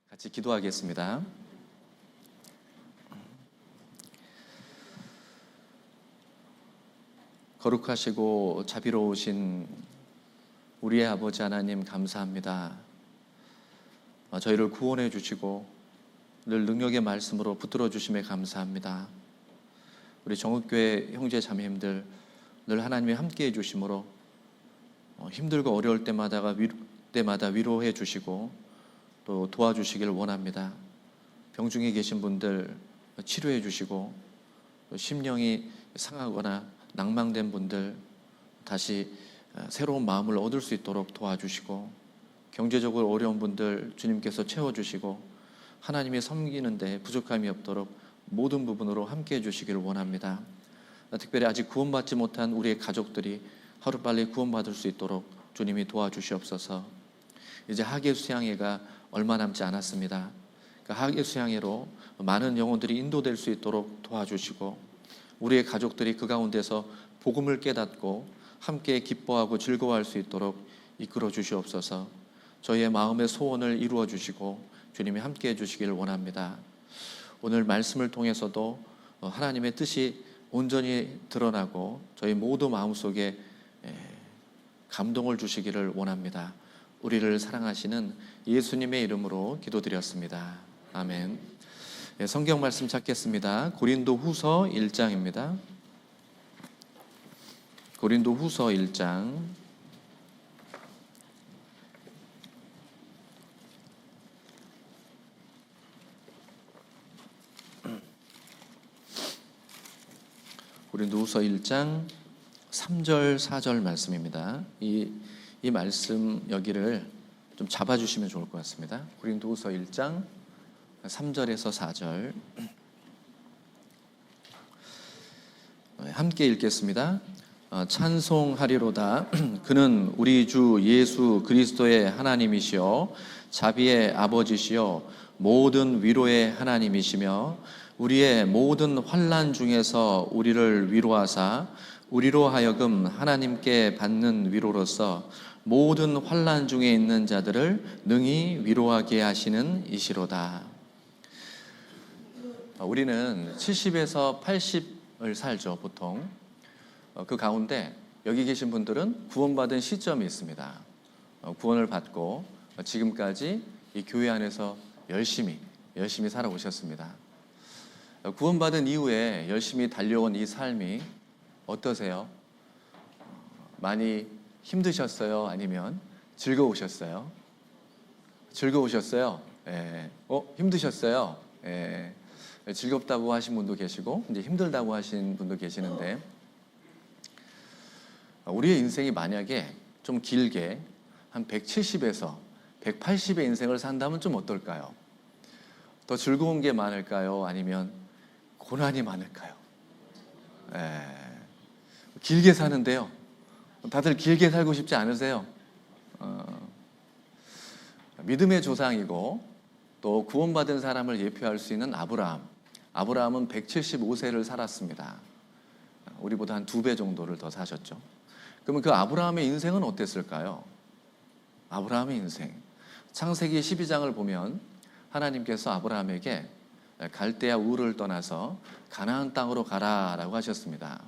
같이 기도하겠습니다. 거룩하시고 자비로우신 우리의 아버지 하나님, 감사합니다. 저희를 구원해 주시고 늘 능력의 말씀으로 붙들어 주심에 감사합니다. 우리 정읍교회 형제 자매님들 늘 하나님이 함께해 주심으로 힘들고 어려울 때마다 위로해 주시고 또 도와주시기를 원합니다. 병중에 계신 분들 치료해 주시고, 또 심령이 상하거나 낭망된 분들 다시 새로운 마음을 얻을 수 있도록 도와주시고, 경제적으로 어려운 분들 주님께서 채워주시고, 하나님이 섬기는데 부족함이 없도록 모든 부분으로 함께해 주시기를 원합니다. 특별히 아직 구원받지 못한 우리의 가족들이 하루빨리 구원받을 수 있도록 주님이 도와주시옵소서. 이제 하계 수양회가 얼마 남지 않았습니다. 그 하계 수양회로 많은 영혼들이 인도될 수 있도록 도와주시고, 우리의 가족들이 그 가운데서 복음을 깨닫고 함께 기뻐하고 즐거워할 수 있도록 이끌어 주시옵소서. 저희의 마음의 소원을 이루어 주시고 주님이 함께 해주시기를 원합니다. 오늘 말씀을 통해서도 하나님의 뜻이 온전히 드러나고 저희 모두 마음속에 감동을 주시기를 원합니다. 우리를 사랑하시는 예수님의 이름으로 기도드렸습니다. 아멘. 성경 말씀 찾겠습니다. 고린도후서 1장입니다. 고린도후서 1장 고린도후서 1장 3절 4절 말씀입니다. 이 말씀 여기를 좀 잡아주시면 좋을 것 같습니다. 고린도후서 1장 3절에서 4절 함께 읽겠습니다. 찬송하리로다. 그는 우리 주 예수 그리스도의 하나님이시요 자비의 아버지시요 모든 위로의 하나님이시며 우리의 모든 환난 중에서 우리를 위로하사 우리로 하여금 하나님께 받는 위로로서 모든 환난 중에 있는 자들을 능히 위로하게 하시는 이시로다. 우리는 70에서 80을 살죠, 보통. 그 가운데 여기 계신 분들은 구원받은 시점이 있습니다. 구원을 받고 지금까지 이 교회 안에서 열심히 살아오셨습니다. 구원받은 이후에 열심히 달려온 이 삶이 어떠세요? 많이 힘드셨어요? 아니면 즐거우셨어요? 즐거우셨어요? 예. 힘드셨어요? 예. 즐겁다고 하신 분도 계시고 이제 힘들다고 하신 분도 계시는데, 우리의 인생이 만약에 좀 길게 한 170에서 180의 인생을 산다면 좀 어떨까요? 더 즐거운 게 많을까요? 아니면 고난이 많을까요? 길게 사는데요. 다들 길게 살고 싶지 않으세요? 믿음의 조상이고 또 구원받은 사람을 예표할 수 있는 아브라함은 175세를 살았습니다. 우리보다 한 2배 정도를 더 사셨죠. 그러면 그 아브라함의 인생은 어땠을까요? 아브라함의 인생, 창세기 12장을 보면 하나님께서 아브라함에게 갈대아 우르를 떠나서 가나안 땅으로 가라라고 하셨습니다.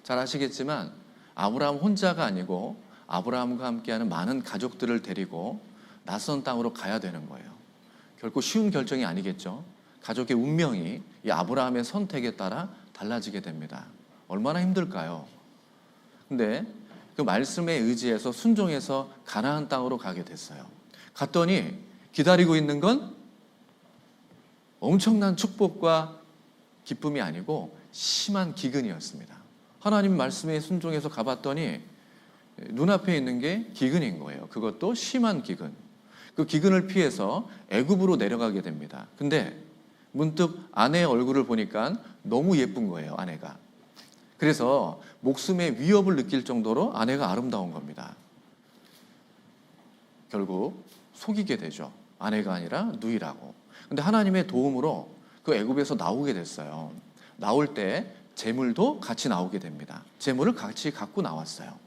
잘 아시겠지만 아브라함 혼자가 아니고 아브라함과 함께하는 많은 가족들을 데리고 낯선 땅으로 가야 되는 거예요. 결코 쉬운 결정이 아니겠죠. 가족의 운명이 이 아브라함의 선택에 따라 달라지게 됩니다. 얼마나 힘들까요? 근데 그 말씀에 의지해서 순종해서 가나안 땅으로 가게 됐어요. 갔더니 기다리고 있는 건 엄청난 축복과 기쁨이 아니고 심한 기근이었습니다. 하나님 말씀에 순종해서 가봤더니 눈앞에 있는 게 기근인 거예요. 그것도 심한 기근. 그 기근을 피해서 애굽으로 내려가게 됩니다. 근데 문득 아내의 얼굴을 보니까 너무 예쁜 거예요, 아내가. 그래서 목숨의 위협을 느낄 정도로 아내가 아름다운 겁니다. 결국 속이게 되죠. 아내가 아니라 누이라고. 근데 하나님의 도움으로 그 애굽에서 나오게 됐어요. 나올 때 재물도 같이 나오게 됩니다. 재물을 같이 갖고 나왔어요.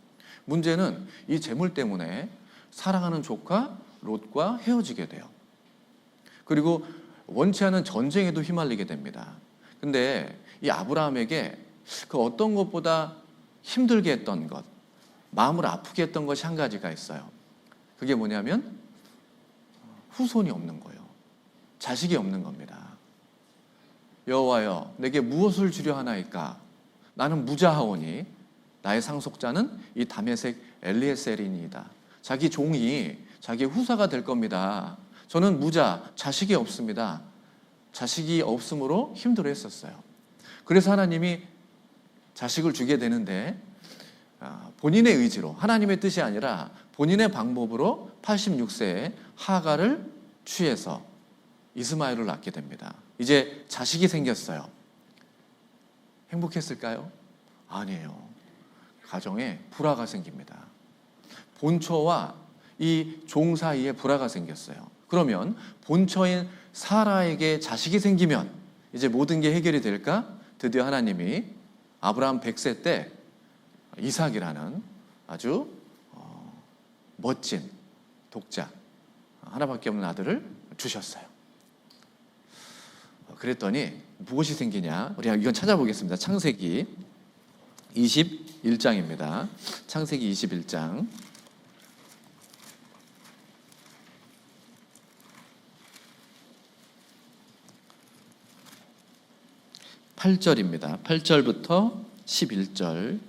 문제는 이 재물 때문에 사랑하는 조카 롯과 헤어지게 돼요. 그리고 원치 않은 전쟁에도 휘말리게 됩니다. 근데 이 아브라함에게 그 어떤 것보다 힘들게 했던 것, 마음을 아프게 했던 것이 한 가지가 있어요. 그게 뭐냐면 후손이 없는 거예요. 자식이 없는 겁니다. 여호와여, 내게 무엇을 주려 하나이까? 나는 무자하오니 나의 상속자는 이 다메섹 엘리에셀이니이다. 자기 종이 자기 후사가 될 겁니다. 저는 무자, 자식이 없습니다. 자식이 없으므로 힘들어했었어요. 그래서 하나님이 자식을 주게 되는데 본인의 의지로, 하나님의 뜻이 아니라 본인의 방법으로 86세에 하가를 취해서 이스마엘을 낳게 됩니다. 이제 자식이 생겼어요. 행복했을까요? 아니에요. 가정에 불화가 생깁니다. 본처와 이 종 사이에 불화가 생겼어요. 그러면 본처인 사라에게 자식이 생기면 이제 모든 게 해결이 될까? 드디어 하나님이 아브라함 100세 때 이삭이라는 아주 멋진 독자, 하나밖에 없는 아들을 주셨어요. 그랬더니 무엇이 생기냐? 우리 이건 찾아보겠습니다. 창세기 21장입니다. 창세기 21장. 8절입니다. 8절부터 11절.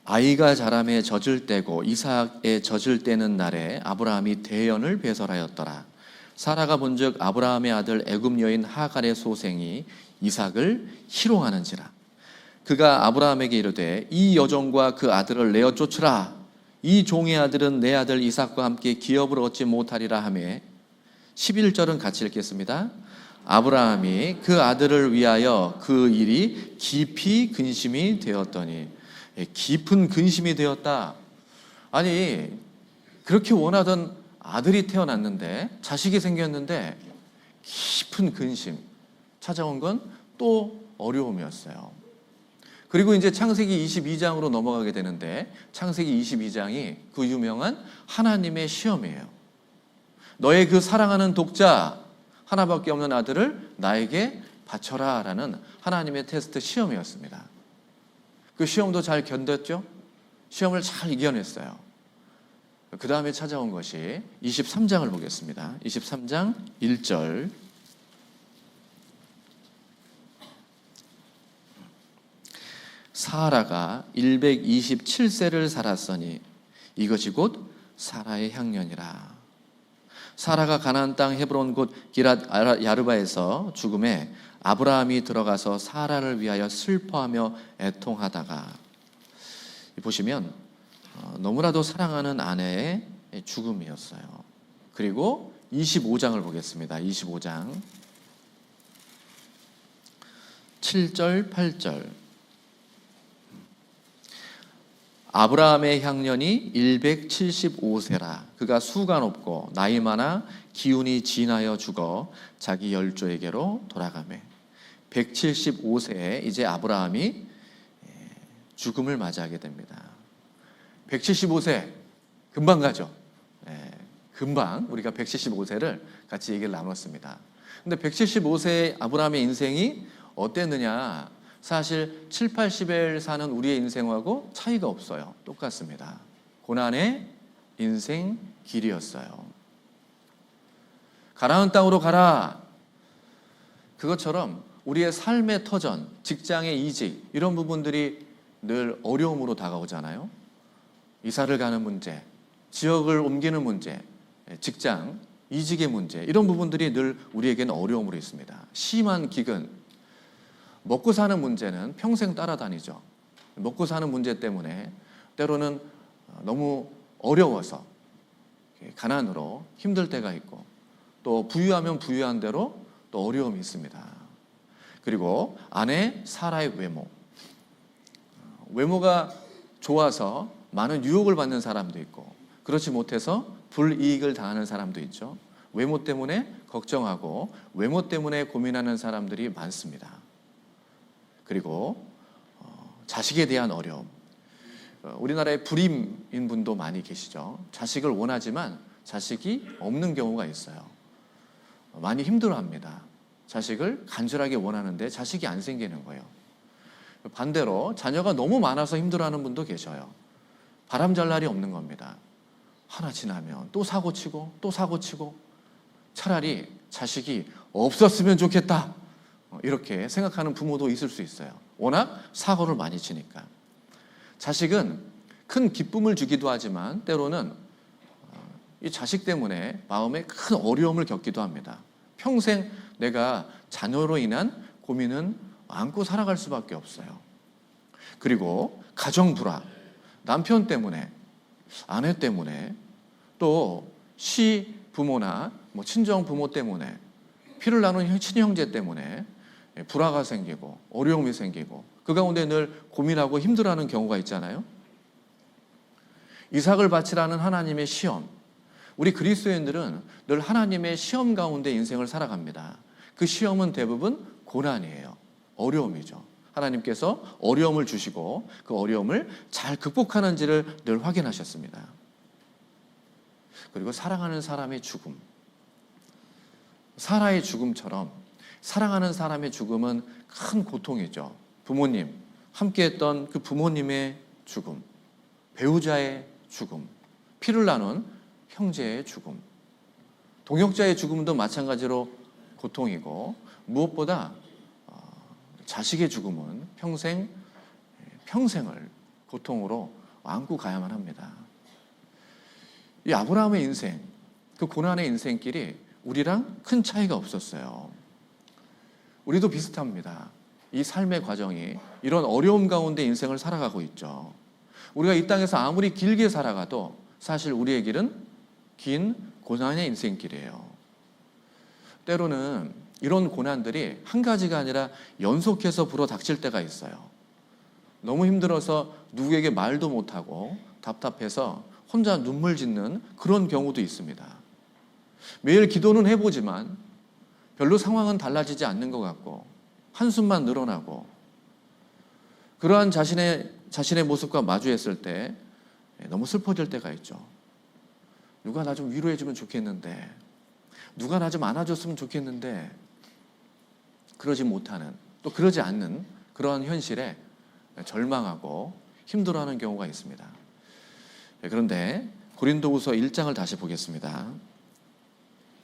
아이가 자라매 젖을 떼고 이삭의 젖을 떼는 날에 아브라함이 대연을 배설하였더라. 사라가 본즉 아브라함의 아들 애굽 여인 하갈의 소생이 이삭을 희롱하는지라. 그가 아브라함에게 이르되 이 여종과 그 아들을 내어 쫓으라. 이 종의 아들은 내 아들 이삭과 함께 기업을 얻지 못하리라 하매. 11절은 같이 읽겠습니다. 아브라함이 그 아들을 위하여 그 일이 깊이 근심이 되었더니. 깊은 근심이 되었다. 아니, 그렇게 원하던 아들이 태어났는데, 자식이 생겼는데 깊은 근심 찾아온 건 또 어려움이었어요. 그리고 이제 창세기 22장으로 넘어가게 되는데, 창세기 22장이 그 유명한 하나님의 시험이에요. 너의 그 사랑하는 독자, 하나밖에 없는 아들을 나에게 바쳐라 라는 하나님의 테스트 시험이었습니다. 그 시험도 잘 견뎠죠? 시험을 잘 이겨냈어요. 그 다음에 찾아온 것이 23장을 보겠습니다. 23장 1절. 사라가 127세를 살았으니 이것이 곧 사라의 향년이라. 사라가 가나안 땅 헤브론 곧 기랏 야르바에서 죽음에 아브라함이 들어가서 사라를 위하여 슬퍼하며 애통하다가, 보시면 너무나도 사랑하는 아내의 죽음이었어요. 그리고 25장을 보겠습니다. 25장 7절 8절. 아브라함의 향년이 175세라. 그가 수가 높고 나이 많아 기운이 진하여 죽어 자기 열조에게로 돌아가매. 175세에 이제 아브라함이 죽음을 맞이하게 됩니다. 175세 금방 가죠. 금방 우리가 175세를 같이 얘기를 나눴습니다. 근데 175세의 아브라함의 인생이 어땠느냐? 사실 7, 80일 사는 우리의 인생하고 차이가 없어요. 똑같습니다. 고난의 인생 길이었어요. 가나안 땅으로 가라. 그것처럼 우리의 삶의 터전, 직장의 이직, 이런 부분들이 늘 어려움으로 다가오잖아요. 이사를 가는 문제, 지역을 옮기는 문제, 직장, 이직의 문제, 이런 부분들이 늘 우리에게는 어려움으로 있습니다. 심한 기근, 먹고 사는 문제는 평생 따라다니죠. 먹고 사는 문제 때문에 때로는 너무 어려워서 가난으로 힘들 때가 있고, 또 부유하면 부유한 대로 또 어려움이 있습니다. 그리고 아내 사라의 외모가 좋아서 많은 유혹을 받는 사람도 있고, 그렇지 못해서 불이익을 당하는 사람도 있죠. 외모 때문에 걱정하고 외모 때문에 고민하는 사람들이 많습니다. 그리고 자식에 대한 어려움. 우리나라에 불임인 분도 많이 계시죠. 자식을 원하지만 자식이 없는 경우가 있어요. 많이 힘들어합니다. 자식을 간절하게 원하는데 자식이 안 생기는 거예요. 반대로 자녀가 너무 많아서 힘들어하는 분도 계셔요. 바람잘 날이 없는 겁니다. 하나 지나면 또 사고치고 또 사고치고 차라리 자식이 없었으면 좋겠다 이렇게 생각하는 부모도 있을 수 있어요. 워낙 사고를 많이 치니까. 자식은 큰 기쁨을 주기도 하지만 때로는 이 자식 때문에 마음에 큰 어려움을 겪기도 합니다. 평생 내가 자녀로 인한 고민은 안고 살아갈 수밖에 없어요. 그리고 가정 불화, 남편 때문에, 아내 때문에, 또 시부모나 친정 부모 때문에, 피를 나눈 친형제 때문에 불화가 생기고 어려움이 생기고 그 가운데 늘 고민하고 힘들어하는 경우가 있잖아요. 이삭을 바치라는 하나님의 시험, 우리 그리스도인들은 늘 하나님의 시험 가운데 인생을 살아갑니다. 그 시험은 대부분 고난이에요. 어려움이죠. 하나님께서 어려움을 주시고 그 어려움을 잘 극복하는지를 늘 확인하셨습니다. 그리고 사랑하는 사람의 죽음, 사라의 죽음처럼 사랑하는 사람의 죽음은 큰 고통이죠. 부모님, 함께했던 그 부모님의 죽음, 배우자의 죽음, 피를 나눈 형제의 죽음, 동역자의 죽음도 마찬가지로 고통이고 무엇보다 자식의 죽음은 평생을 고통으로 안고 가야만 합니다. 이 아브라함의 인생, 그 고난의 인생길이 우리랑 큰 차이가 없었어요. 우리도 비슷합니다. 이 삶의 과정이 이런 어려움 가운데 인생을 살아가고 있죠. 우리가 이 땅에서 아무리 길게 살아가도 사실 우리의 길은 긴 고난의 인생길이에요. 때로는 이런 고난들이 한 가지가 아니라 연속해서 불어닥칠 때가 있어요. 너무 힘들어서 누구에게 말도 못하고 답답해서 혼자 눈물 짓는 그런 경우도 있습니다. 매일 기도는 해보지만 별로 상황은 달라지지 않는 것 같고 한숨만 늘어나고 그러한 자신의 모습과 마주했을 때 너무 슬퍼질 때가 있죠. 누가 나 좀 위로해주면 좋겠는데, 누가 나 좀 안아줬으면 좋겠는데 그러지 못하는, 또 그러지 않는 그러한 현실에 절망하고 힘들어하는 경우가 있습니다. 그런데 고린도후서 1장을 다시 보겠습니다.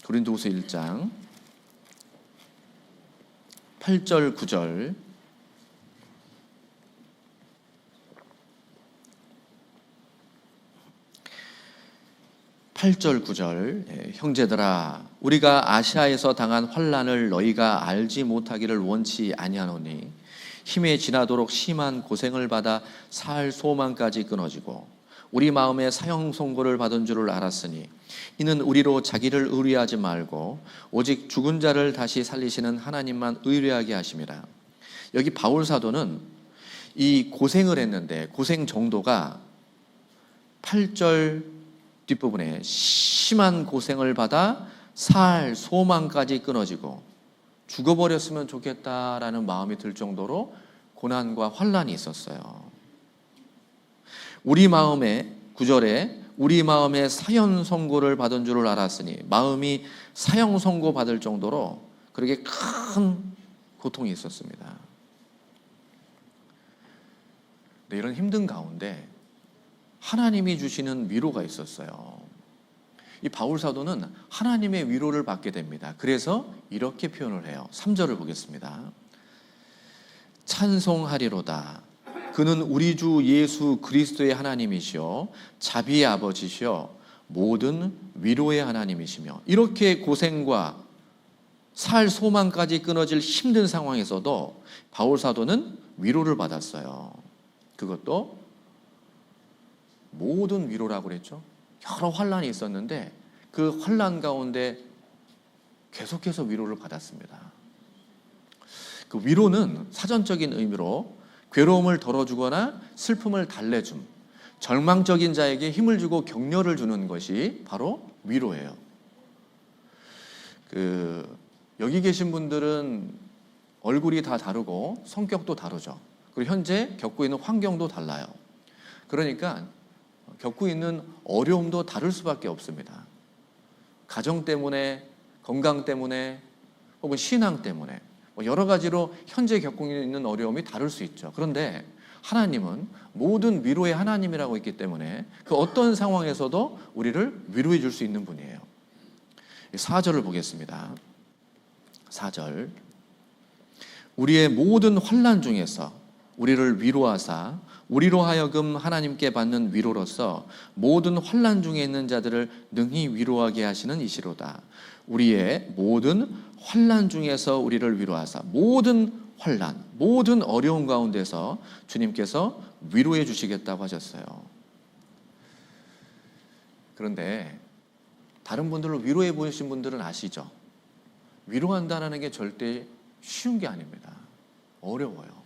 고린도후서 1장 8절 9절 형제들아 우리가 아시아에서 당한 환난을 너희가 알지 못하기를 원치 아니하노니 힘에 지나도록 심한 고생을 받아 살 소망까지 끊어지고 우리 마음에 사형 선고를 받은 줄을 알았으니 이는 우리로 자기를 의뢰하지 말고 오직 죽은 자를 다시 살리시는 하나님만 의뢰하게 하심이라. 여기 바울 사도는 이 고생을 했는데 고생 정도가 8절 뒷부분에 심한 고생을 받아 살 소망까지 끊어지고 죽어버렸으면 좋겠다라는 마음이 들 정도로 고난과 환난이 있었어요. 우리 마음에 9절에 우리 마음에 사형 선고를 받은 줄을 알았으니 마음이 사형 선고 받을 정도로 그렇게 큰 고통이 있었습니다. 근데 이런 힘든 가운데 하나님이 주시는 위로가 있었어요. 이 바울 사도는 하나님의 위로를 받게 됩니다. 그래서 이렇게 표현을 해요. 3절을 보겠습니다. 찬송하리로다. 그는 우리 주 예수 그리스도의 하나님이시요 자비의 아버지시요 모든 위로의 하나님이시며 이렇게 고생과 살 소망까지 끊어질 힘든 상황에서도 바울 사도는 위로를 받았어요. 그것도 모든 위로라고 그랬죠. 여러 환난이 있었는데 그 환난 가운데 계속해서 위로를 받았습니다. 그 위로는 사전적인 의미로 괴로움을 덜어주거나 슬픔을 달래줌, 절망적인 자에게 힘을 주고 격려를 주는 것이 바로 위로예요. 여기 계신 분들은 얼굴이 다 다르고 성격도 다르죠. 그리고 현재 겪고 있는 환경도 달라요. 그러니까 겪고 있는 어려움도 다를 수밖에 없습니다. 가정 때문에, 건강 때문에, 혹은 신앙 때문에 여러 가지로 현재 겪고 있는 어려움이 다를 수 있죠. 그런데 하나님은 모든 위로의 하나님이라고 있기 때문에 그 어떤 상황에서도 우리를 위로해 줄 수 있는 분이에요. 4절을 보겠습니다. 4절. 우리의 모든 환난 중에서 우리를 위로하사 우리로 하여금 하나님께 받는 위로로서 모든 환난 중에 있는 자들을 능히 위로하게 하시는 이시로다. 우리의 모든 환난 중에서 우리를 위로하사 모든 환난, 모든 어려움 가운데서 주님께서 위로해 주시겠다고 하셨어요. 그런데 다른 분들을 위로해 보신 분들은 아시죠? 위로한다는 게 절대 쉬운 게 아닙니다. 어려워요.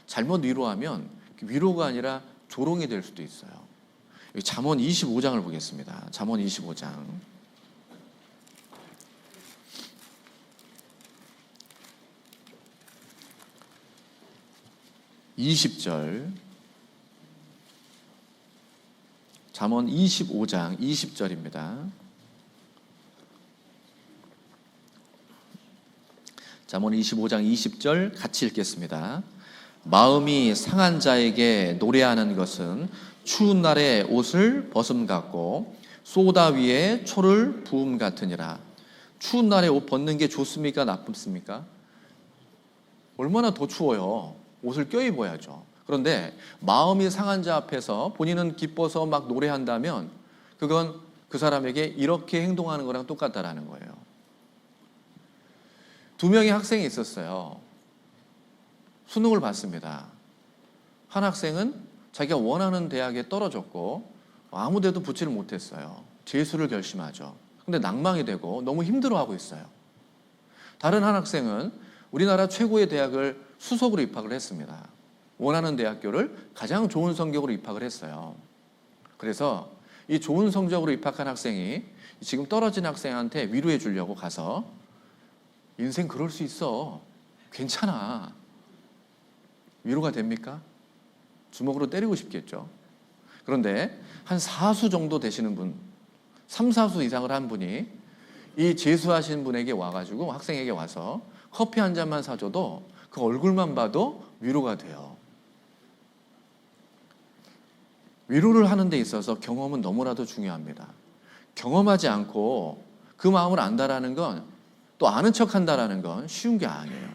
잘못 위로하면 위로가 아니라 조롱이 될 수도 있어요. 잠언 25장을 보겠습니다. 잠언 25장 20절. 잠언 25장 20절입니다. 잠언 25장 20절 같이 읽겠습니다. 마음이 상한 자에게 노래하는 것은 추운 날에 옷을 벗음 같고 쏘다 위에 초를 부음 같으니라. 추운 날에 옷 벗는 게 좋습니까? 나쁘습니까? 얼마나 더 추워요. 옷을 껴입어야죠. 그런데 마음이 상한 자 앞에서 본인은 기뻐서 막 노래한다면 그건 그 사람에게 이렇게 행동하는 거랑 똑같다라는 거예요. 2명의 학생이 있었어요. 수능을 봤습니다. 한 학생은 자기가 원하는 대학에 떨어졌고 아무 데도 붙지를 못했어요. 재수를 결심하죠. 근데 낭망이 되고 너무 힘들어하고 있어요. 다른 한 학생은 우리나라 최고의 대학을 수석으로 입학을 했습니다. 원하는 대학교를 가장 좋은 성적으로 입학을 했어요. 그래서 이 좋은 성적으로 입학한 학생이 지금 떨어진 학생한테 위로해 주려고 가서 인생 그럴 수 있어. 괜찮아. 위로가 됩니까? 주먹으로 때리고 싶겠죠. 그런데 한 4수 정도 되시는 분, 3, 4수 이상을 한 분이 이 재수하신 분에게 와가지고 학생에게 와서 커피 한 잔만 사줘도 그 얼굴만 봐도 위로가 돼요. 위로를 하는 데 있어서 경험은 너무나도 중요합니다. 경험하지 않고 그 마음을 안다라는 건 또 아는 척 한다라는 건 쉬운 게 아니에요.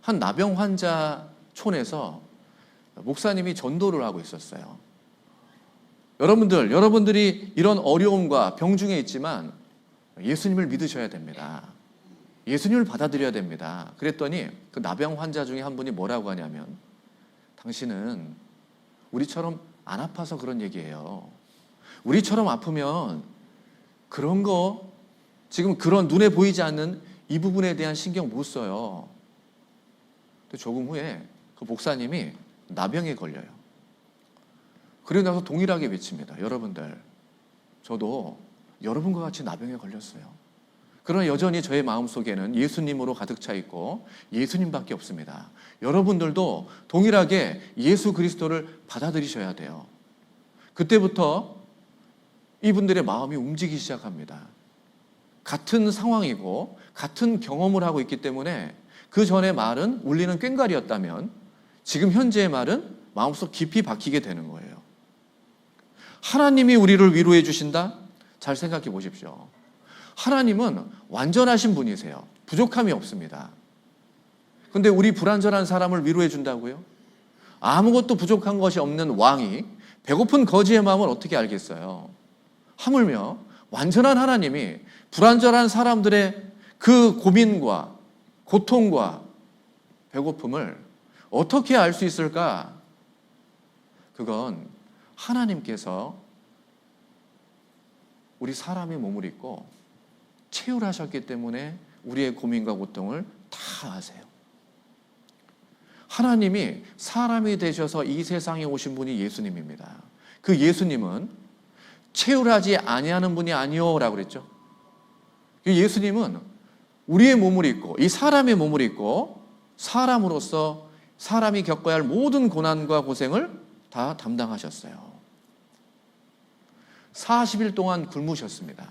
한 나병 환자 촌에서 목사님이 전도를 하고 있었어요. 여러분들이 이런 어려움과 병 중에 있지만 예수님을 믿으셔야 됩니다. 예수님을 받아들여야 됩니다. 그랬더니 그 나병 환자 중에 한 분이 뭐라고 하냐면 당신은 우리처럼 안 아파서 그런 얘기예요. 우리처럼 아프면 그런 거 지금 그런 눈에 보이지 않는 이 부분에 대한 신경 못 써요. 근데 조금 후에 그 목사님이 나병에 걸려요. 그러고 나서 동일하게 외칩니다. 여러분들, 저도 여러분과 같이 나병에 걸렸어요. 그러나 여전히 저의 마음속에는 예수님으로 가득 차 있고 예수님밖에 없습니다. 여러분들도 동일하게 예수 그리스도를 받아들이셔야 돼요. 그때부터 이분들의 마음이 움직이기 시작합니다. 같은 상황이고 같은 경험을 하고 있기 때문에 그 전의 말은 울리는 꽹과리였다면 지금 현재의 말은 마음속 깊이 박히게 되는 거예요. 하나님이 우리를 위로해 주신다? 잘 생각해 보십시오. 하나님은 완전하신 분이세요. 부족함이 없습니다. 그런데 우리 불완전한 사람을 위로해 준다고요? 아무것도 부족한 것이 없는 왕이 배고픈 거지의 마음을 어떻게 알겠어요? 하물며 완전한 하나님이 불완전한 사람들의 그 고민과 고통과 배고픔을 어떻게 알 수 있을까? 그건 하나님께서 우리 사람의 몸을 입고 체휼하셨기 때문에 우리의 고민과 고통을 다 아세요. 하나님이 사람이 되셔서 이 세상에 오신 분이 예수님입니다. 그 예수님은 체휼하지 아니하는 분이 아니오라고 그랬죠. 예수님은 우리의 몸을 입고 이 사람의 몸을 입고 사람으로서 사람이 겪어야 할 모든 고난과 고생을 다 담당하셨어요. 40일 동안 굶으셨습니다.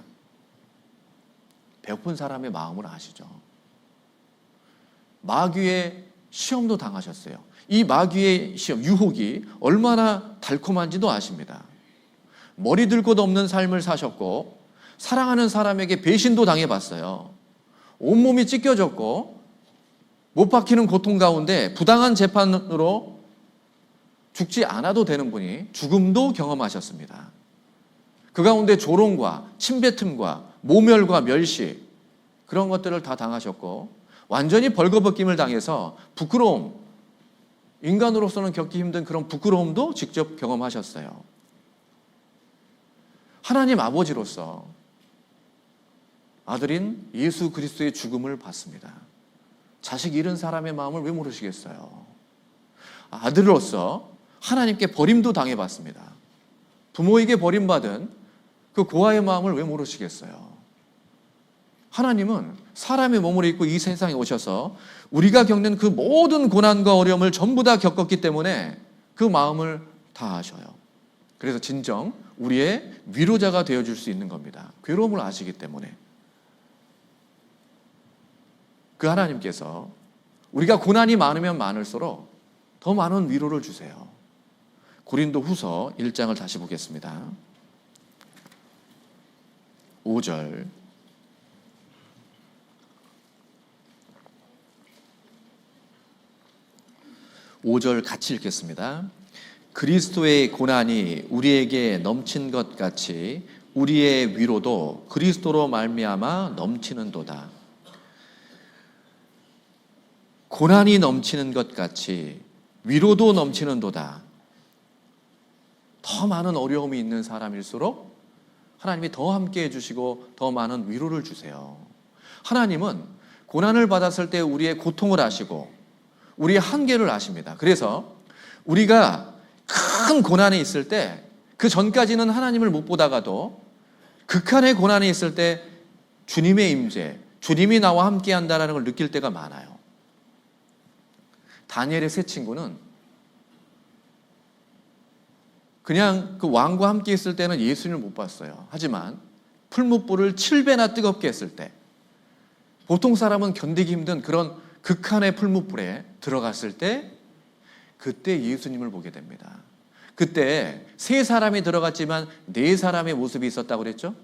배고픈 사람의 마음을 아시죠? 마귀의 시험도 당하셨어요. 이 마귀의 시험, 유혹이 얼마나 달콤한지도 아십니다. 머리 들 곳 없는 삶을 사셨고 사랑하는 사람에게 배신도 당해봤어요. 온몸이 찢겨졌고 못 박히는 고통 가운데 부당한 재판으로 죽지 않아도 되는 분이 죽음도 경험하셨습니다. 그 가운데 조롱과 침뱉음과 모멸과 멸시, 그런 것들을 다 당하셨고 완전히 벌거벗김을 당해서 부끄러움, 인간으로서는 겪기 힘든 그런 부끄러움도 직접 경험하셨어요. 하나님 아버지로서 아들인 예수 그리스도의 죽음을 받습니다. 자식 잃은 사람의 마음을 왜 모르시겠어요? 아들로서 하나님께 버림도 당해봤습니다. 부모에게 버림받은 그 고아의 마음을 왜 모르시겠어요? 하나님은 사람의 몸을 입고 이 세상에 오셔서 우리가 겪는 그 모든 고난과 어려움을 전부 다 겪었기 때문에 그 마음을 다 아셔요. 그래서 진정 우리의 위로자가 되어줄 수 있는 겁니다. 괴로움을 아시기 때문에. 그 하나님께서 우리가 고난이 많으면 많을수록 더 많은 위로를 주세요. 고린도 후서 1장을 다시 보겠습니다. 5절. 같이 읽겠습니다. 그리스도의 고난이 우리에게 넘친 것 같이 우리의 위로도 그리스도로 말미암아 넘치는도다. 고난이 넘치는 것 같이 위로도 넘치는도다. 더 많은 어려움이 있는 사람일수록 하나님이 더 함께 해주시고 더 많은 위로를 주세요. 하나님은 고난을 받았을 때 우리의 고통을 아시고 우리의 한계를 아십니다. 그래서 우리가 큰 고난이 있을 때 그 전까지는 하나님을 못 보다가도 극한의 고난이 있을 때 주님의 임재, 주님이 나와 함께 한다는 걸 느낄 때가 많아요. 다니엘의 세 친구는 그냥 그 왕과 함께 있을 때는 예수님을 못 봤어요. 하지만 풀무불을 7배나 뜨겁게 했을 때, 보통 사람은 견디기 힘든 그런 극한의 풀무불에 들어갔을 때 그때 예수님을 보게 됩니다. 그때 세 사람이 들어갔지만 네 사람의 모습이 있었다고 그랬죠?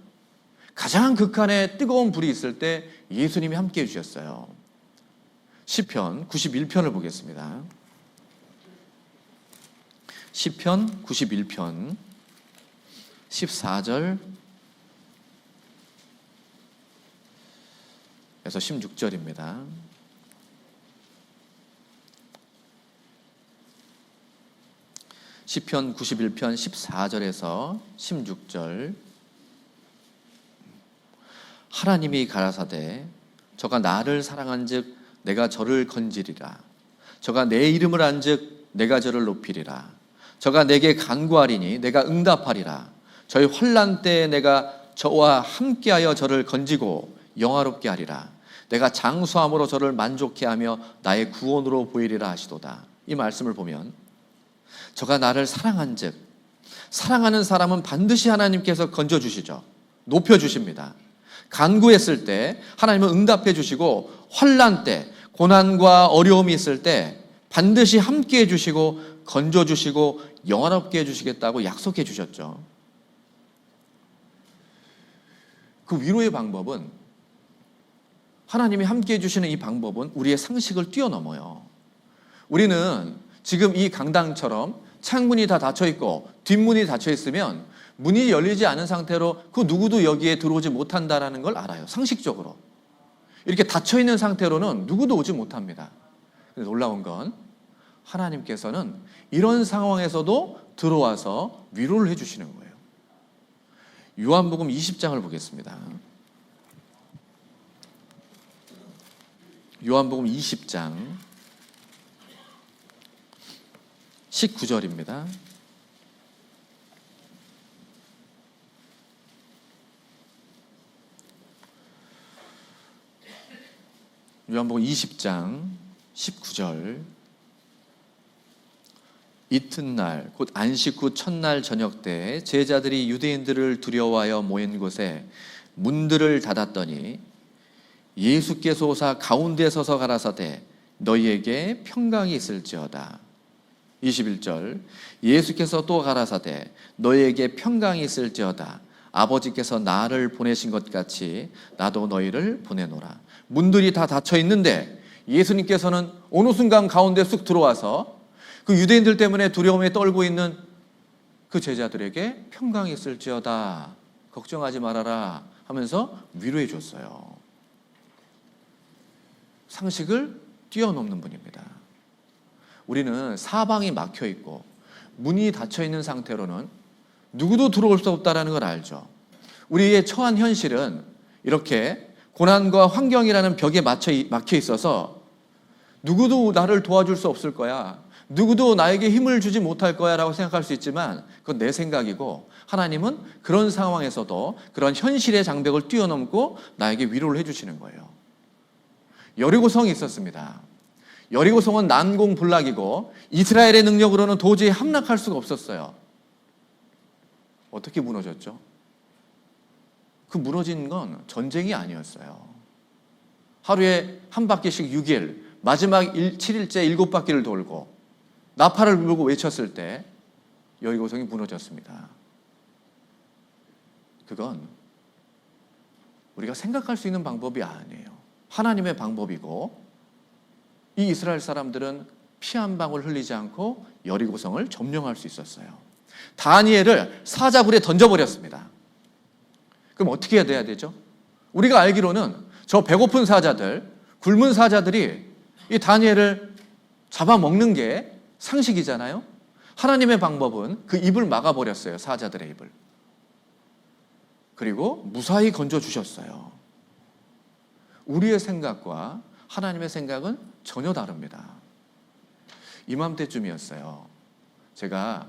가장 극한의 뜨거운 불이 있을 때 예수님이 함께 해주셨어요. 시편 91편을 보겠습니다. 시편 91편 14절 에서 16절입니다. 시편 91편 14절에서 16절. 하나님이 가라사대 저가 나를 사랑한즉 내가 저를 건지리라. 저가 내 이름을 안즉 내가 저를 높이리라. 저가 내게 간구하리니 내가 응답하리라. 저희 환난 때에 내가 저와 함께하여 저를 건지고 영화롭게 하리라. 내가 장수함으로 저를 만족해 하며 나의 구원으로 보이리라 하시도다. 이 말씀을 보면 저가 나를 사랑한즉, 사랑하는 사람은 반드시 하나님께서 건져주시죠. 높여주십니다. 간구했을 때 하나님은 응답해 주시고 환난 때, 고난과 어려움이 있을 때 반드시 함께 해주시고 건져주시고 영원롭게 해주시겠다고 약속해 주셨죠. 그 위로의 방법은, 하나님이 함께 해주시는 이 방법은 우리의 상식을 뛰어넘어요. 우리는 지금 이 강당처럼 창문이 다 닫혀있고 뒷문이 닫혀있으면 문이 열리지 않은 상태로 그 누구도 여기에 들어오지 못한다는 걸 알아요. 상식적으로. 이렇게 닫혀있는 상태로는 누구도 오지 못합니다. 놀라운 건 하나님께서는 이런 상황에서도 들어와서 위로를 해주시는 거예요. 요한복음 20장을 보겠습니다. 요한복음 20장 19절입니다. 요한복음 20장 19절. 이튿날 곧 안식 후 첫날 저녁 때 제자들이 유대인들을 두려워하여 모인 곳에 문들을 닫았더니 예수께서 오사 가운데 서서 가라사대 너희에게 평강이 있을지어다. 21절 예수께서 또 가라사대 너희에게 평강이 있을지어다. 아버지께서 나를 보내신 것 같이 나도 너희를 보내노라. 문들이 다 닫혀 있는데 예수님께서는 어느 순간 가운데 쑥 들어와서 그 유대인들 때문에 두려움에 떨고 있는 그 제자들에게 평강이 있을지어다. 걱정하지 말아라 하면서 위로해 줬어요. 상식을 뛰어넘는 분입니다. 우리는 사방이 막혀 있고 문이 닫혀 있는 상태로는 누구도 들어올 수 없다는 걸 알죠. 우리의 처한 현실은 이렇게 고난과 환경이라는 벽에 막혀 있어서 누구도 나를 도와줄 수 없을 거야, 누구도 나에게 힘을 주지 못할 거야 라고 생각할 수 있지만 그건 내 생각이고, 하나님은 그런 상황에서도 그런 현실의 장벽을 뛰어넘고 나에게 위로를 해주시는 거예요. 여리고성이 있었습니다. 여리고성은 난공불락이고 이스라엘의 능력으로는 도저히 함락할 수가 없었어요. 어떻게 무너졌죠? 그 무너진 건 전쟁이 아니었어요. 하루에 한 바퀴씩 6일, 마지막 7일째 7바퀴를 돌고 나팔을 불고 외쳤을 때 여리고성이 무너졌습니다. 그건 우리가 생각할 수 있는 방법이 아니에요. 하나님의 방법이고, 이 이스라엘 사람들은 피 한 방울 흘리지 않고 여리고성을 점령할 수 있었어요. 다니엘을 사자굴에 던져버렸습니다. 그럼 어떻게 해야 되죠? 우리가 알기로는 저 배고픈 사자들, 굶은 사자들이 이 다니엘을 잡아먹는 게 상식이잖아요. 하나님의 방법은 그 입을 막아버렸어요. 사자들의 입을. 그리고 무사히 건져주셨어요. 우리의 생각과 하나님의 생각은 전혀 다릅니다. 이맘때쯤이었어요. 제가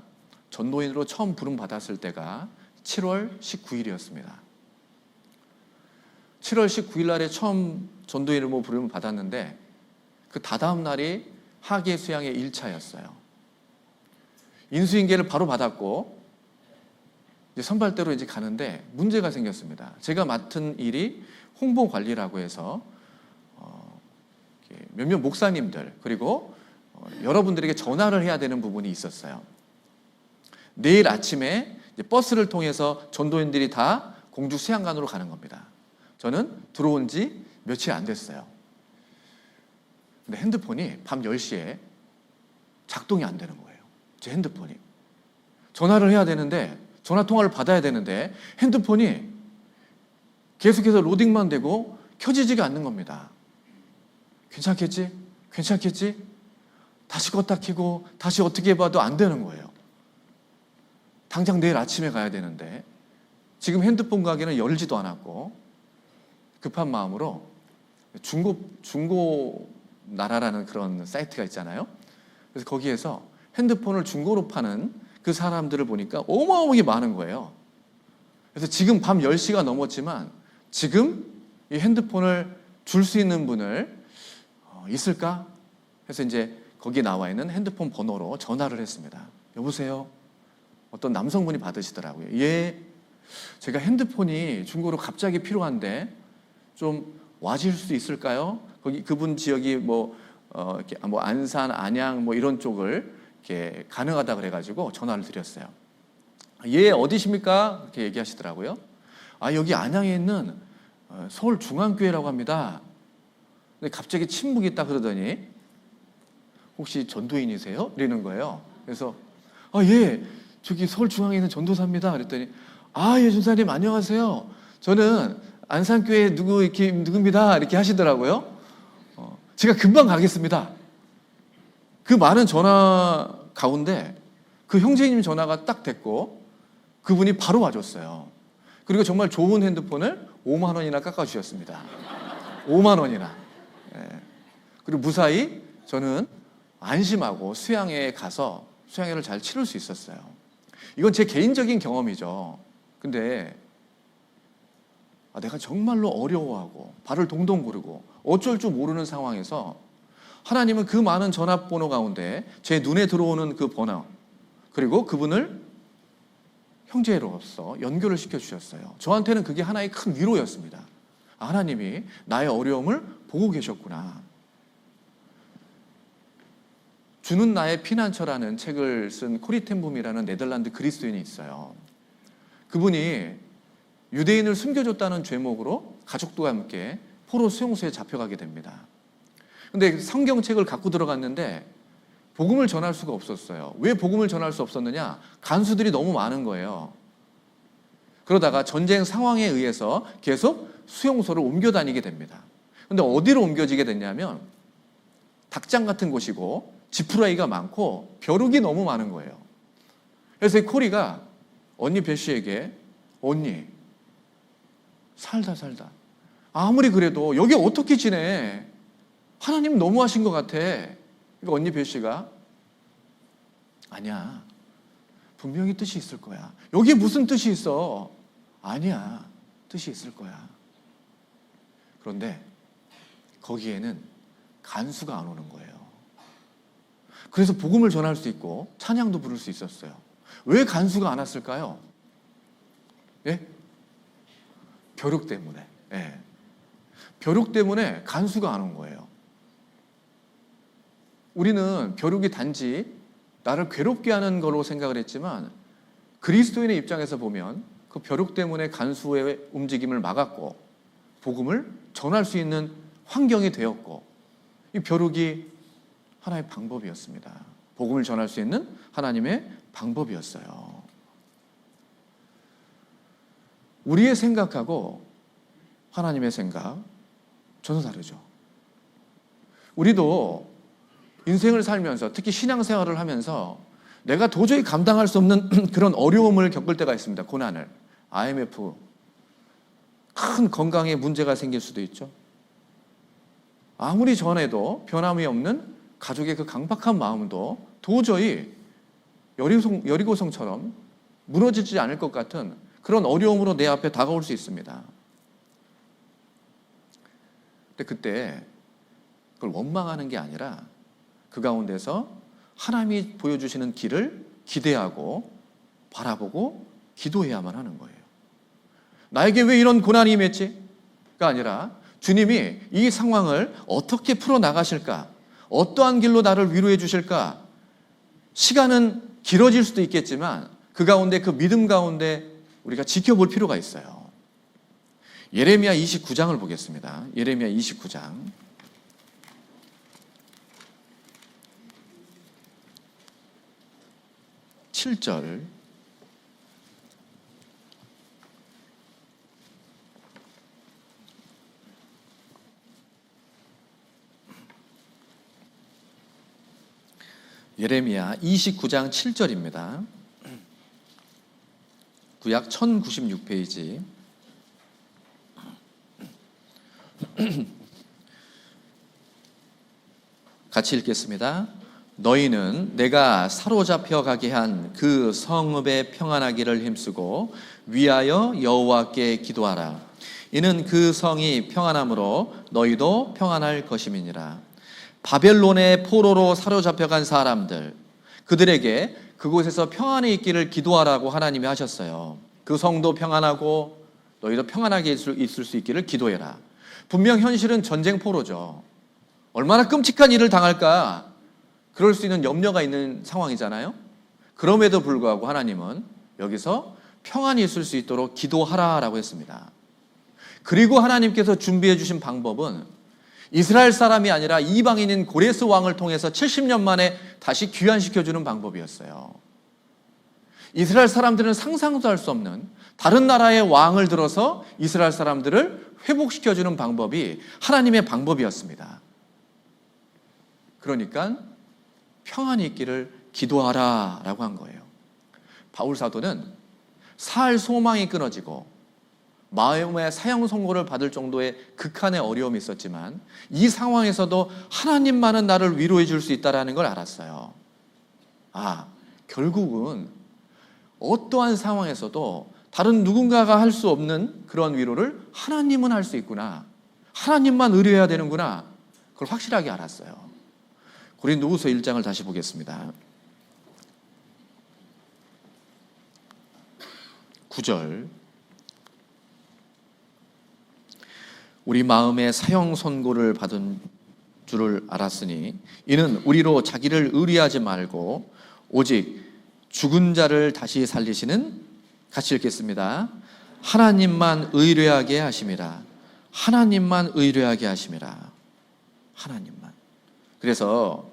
전도인으로 처음 부름 받았을 때가 7월 19일이었습니다. 7월 19일 날에 처음 전도인으로 부름을 받았는데 그 다다음 날이 하계 수양의 1차였어요. 인수인계를 바로 받았고 이제 선발대로 이제 가는데 문제가 생겼습니다. 제가 맡은 일이 홍보 관리라고 해서 몇몇 목사님들 그리고 여러분들에게 전화를 해야 되는 부분이 있었어요. 내일 아침에 버스를 통해서 전도인들이 다 공주 수양관으로 가는 겁니다. 저는 들어온 지 며칠 안 됐어요. 근데 핸드폰이 밤 10시에 작동이 안 되는 거예요. 제 핸드폰이. 전화를 해야 되는데, 전화 통화를 받아야 되는데 핸드폰이 계속해서 로딩만 되고 켜지지가 않는 겁니다. 괜찮겠지? 괜찮겠지? 다시 껐다 켜고 다시 어떻게 해봐도 안 되는 거예요. 당장 내일 아침에 가야 되는데 지금 핸드폰 가게는 열지도 않았고 급한 마음으로 중고 나라라는 그런 사이트가 있잖아요. 그래서 거기에서 핸드폰을 중고로 파는 그 사람들을 보니까 어마어마하게 많은 거예요. 그래서 지금 밤 10시가 넘었지만 지금 이 핸드폰을 줄 수 있는 분을 있을까? 그래서 이제 거기에 나와 있는 핸드폰 번호로 전화를 했습니다. 여보세요? 어떤 남성분이 받으시더라고요. 예, 제가 핸드폰이 중고로 갑자기 필요한데 좀 와줄 수 있을까요? 거기 그분 지역이 이렇게 안산, 안양 이런 쪽을 이렇게 가능하다 그래가지고 전화를 드렸어요. 예, 어디십니까? 이렇게 얘기하시더라고요. 아, 여기 안양에 있는 서울중앙교회라고 합니다. 근데 갑자기 침묵이 있다 그러더니 혹시 전도인이세요? 이러는 거예요. 그래서 예, 저기 서울중앙에 있는 전도사입니다. 그랬더니 예, 전사님 안녕하세요. 저는 안산교회 누구입니다. 이렇게 하시더라고요. 제가 금방 가겠습니다. 그 많은 전화 가운데 그 형제님 전화가 딱 됐고 그분이 바로 와줬어요. 그리고 정말 좋은 핸드폰을 5만 원이나 깎아주셨습니다. 5만 원이나. 그리고 무사히 저는 안심하고 수양회에 가서 수양회를 잘 치를 수 있었어요. 이건 제 개인적인 경험이죠. 근데 내가 정말로 어려워하고 발을 동동 구르고 어쩔 줄 모르는 상황에서 하나님은 그 많은 전화번호 가운데 제 눈에 들어오는 그 번호, 그리고 그분을 형제로서 연결을 시켜주셨어요. 저한테는 그게 하나의 큰 위로였습니다. 하나님이 나의 어려움을 보고 계셨구나. 주는 나의 피난처라는 책을 쓴 코리 텐붐이라는 네덜란드 그리스도인이 있어요. 그분이 유대인을 숨겨줬다는 죄목으로 가족과 함께 포로 수용소에 잡혀가게 됩니다. 근데 성경책을 갖고 들어갔는데 복음을 전할 수가 없었어요. 왜 복음을 전할 수 없었느냐? 간수들이 너무 많은 거예요. 그러다가 전쟁 상황에 의해서 계속 수용소를 옮겨 다니게 됩니다. 근데 어디로 옮겨지게 됐냐면 닭장 같은 곳이고 지푸라기가 많고 벼룩이 너무 많은 거예요. 그래서 이 코리가 언니 베시에게, 언니 살다 아무리 그래도 여기 어떻게 지내? 하나님 너무하신 것 같아. 그러니까 언니 베시가 아니야, 분명히 뜻이 있을 거야. 여기에 무슨 뜻이 있어? 아니야, 뜻이 있을 거야. 그런데 거기에는 간수가 안 오는 거예요. 그래서 복음을 전할 수 있고 찬양도 부를 수 있었어요. 왜 간수가 안 왔을까요? 예? 벼룩 때문에. 예. 벼룩 때문에 간수가 안 온 거예요. 우리는 벼룩이 단지 나를 괴롭게 하는 걸로 생각을 했지만 그리스도인의 입장에서 보면 그 벼룩 때문에 간수의 움직임을 막았고 복음을 전할 수 있는 환경이 되었고, 이 벼룩이 하나의 방법이었습니다. 복음을 전할 수 있는 하나님의 방법이었어요. 우리의 생각하고 하나님의 생각 전혀 다르죠. 우리도 인생을 살면서, 특히 신앙생활을 하면서 내가 도저히 감당할 수 없는 그런 어려움을 겪을 때가 있습니다. 고난을. IMF, 큰 건강에 문제가 생길 수도 있죠. 아무리 전해도 변함이 없는 가족의 그 강박한 마음도 도저히 여리고성처럼 무너지지 않을 것 같은 그런 어려움으로 내 앞에 다가올 수 있습니다. 근데 그때 그걸 원망하는 게 아니라 그 가운데서 하나님이 보여주시는 길을 기대하고 바라보고 기도해야만 하는 거예요. 나에게 왜 이런 고난이 임했지?가 아니라 주님이 이 상황을 어떻게 풀어나가실까? 어떠한 길로 나를 위로해 주실까? 시간은 길어질 수도 있겠지만 그 가운데, 그 믿음 가운데 우리가 지켜볼 필요가 있어요. 예레미야 29장을 보겠습니다. 예레미야 29장 7절. 예레미야 29장 7절입니다. 구약 1096페이지. 같이 읽겠습니다. 너희는 내가 사로잡혀 가게 한 그 성읍의 평안하기를 힘쓰고 위하여 여호와께 기도하라. 이는 그 성이 평안함으로 너희도 평안할 것임이니라. 바벨론의 포로로 사로잡혀간 사람들, 그들에게 그곳에서 평안이 있기를 기도하라고 하나님이 하셨어요. 그 성도 평안하고 너희도 평안하게 있을 수 있기를 기도해라. 분명 현실은 전쟁 포로죠. 얼마나 끔찍한 일을 당할까, 그럴 수 있는 염려가 있는 상황이잖아요. 그럼에도 불구하고 하나님은 여기서 평안이 있을 수 있도록 기도하라라고 했습니다. 그리고 하나님께서 준비해 주신 방법은 이스라엘 사람이 아니라 이방인인 고레스 왕을 통해서 70년 만에 다시 귀환시켜주는 방법이었어요. 이스라엘 사람들은 상상도 할 수 없는 다른 나라의 왕을 들어서 이스라엘 사람들을 회복시켜주는 방법이 하나님의 방법이었습니다. 그러니까 평안이 있기를 기도하라라고 한 거예요. 바울 사도는 살 소망이 끊어지고 마음의 사형 선고를 받을 정도의 극한의 어려움이 있었지만 이 상황에서도 하나님만은 나를 위로해 줄 수 있다는 걸 알았어요. 결국은 어떠한 상황에서도 다른 누군가가 할 수 없는 그런 위로를 하나님은 할 수 있구나. 하나님만 의뢰해야 되는구나. 그걸 확실하게 알았어요. 고린도후서 1장을 다시 보겠습니다. 9절. 우리 마음에 사형 선고를 받은 줄을 알았으니 이는 우리로 자기를 의리하지 말고 오직 죽은 자를 다시 살리시는, 같이 읽겠습니다. 하나님만 의뢰하게 하심이라. 하나님만 의뢰하게 하심이라. 하나님만. 그래서